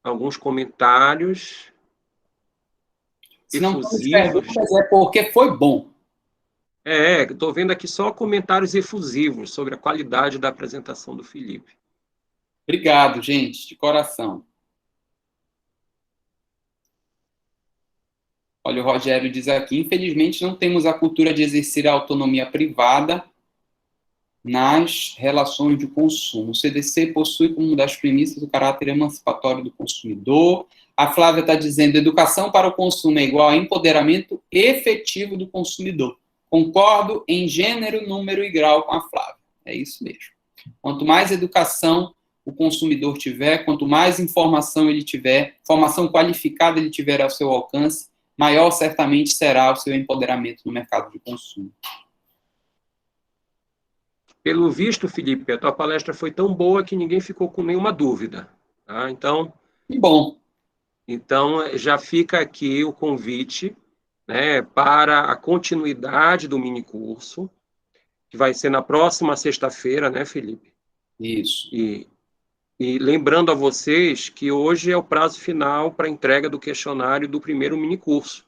alguns comentários Se não temos efusivos. perguntas, é porque foi bom. Estou vendo aqui só comentários efusivos sobre a qualidade da apresentação do Felipe. Obrigado, gente, de coração. Olha, o Rogério diz aqui, infelizmente não temos a cultura de exercer a autonomia privada nas relações de consumo. O CDC possui como uma das premissas o caráter emancipatório do consumidor. A Flávia está dizendo, educação para o consumo é igual a empoderamento efetivo do consumidor. Concordo em gênero, número e grau com a Flávia. É isso mesmo. Quanto mais educação o consumidor tiver, quanto mais informação ele tiver, informação qualificada ele tiver ao seu alcance, maior certamente será o seu empoderamento no mercado de consumo. Pelo visto, Felipe, a tua palestra foi tão boa que ninguém ficou com nenhuma dúvida. Tá? Então, que bom. Então, já fica aqui o convite, né, para a continuidade do minicurso, que vai ser na próxima sexta-feira, né, Felipe? Isso. E lembrando a vocês que hoje é o prazo final para a entrega do questionário do primeiro minicurso.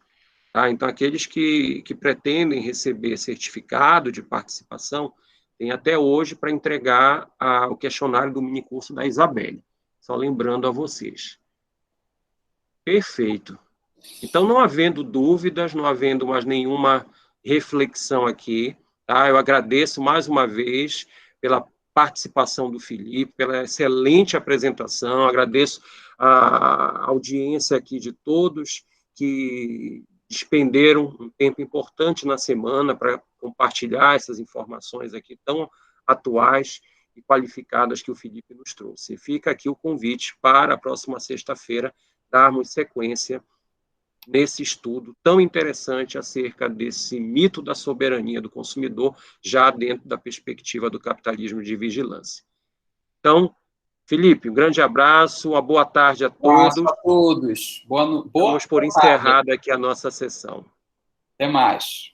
Tá? Então, aqueles que pretendem receber certificado de participação, têm até hoje para entregar o questionário do minicurso da Isabelle. Só lembrando a vocês. Perfeito. Então, não havendo dúvidas, não havendo mais nenhuma reflexão aqui, tá? Eu agradeço mais uma vez pela participação do Felipe, pela excelente apresentação, agradeço a audiência aqui de todos que despenderam um tempo importante na semana para compartilhar essas informações aqui tão atuais e qualificadas que o Felipe nos trouxe. Fica aqui o convite para a próxima sexta-feira darmos sequência nesse estudo tão interessante acerca desse mito da soberania do consumidor, já dentro da perspectiva do capitalismo de vigilância. Então, Felipe, um grande abraço, uma boa tarde a todos. Um abraço a todos. Vamos por encerrada aqui a nossa sessão. Até mais.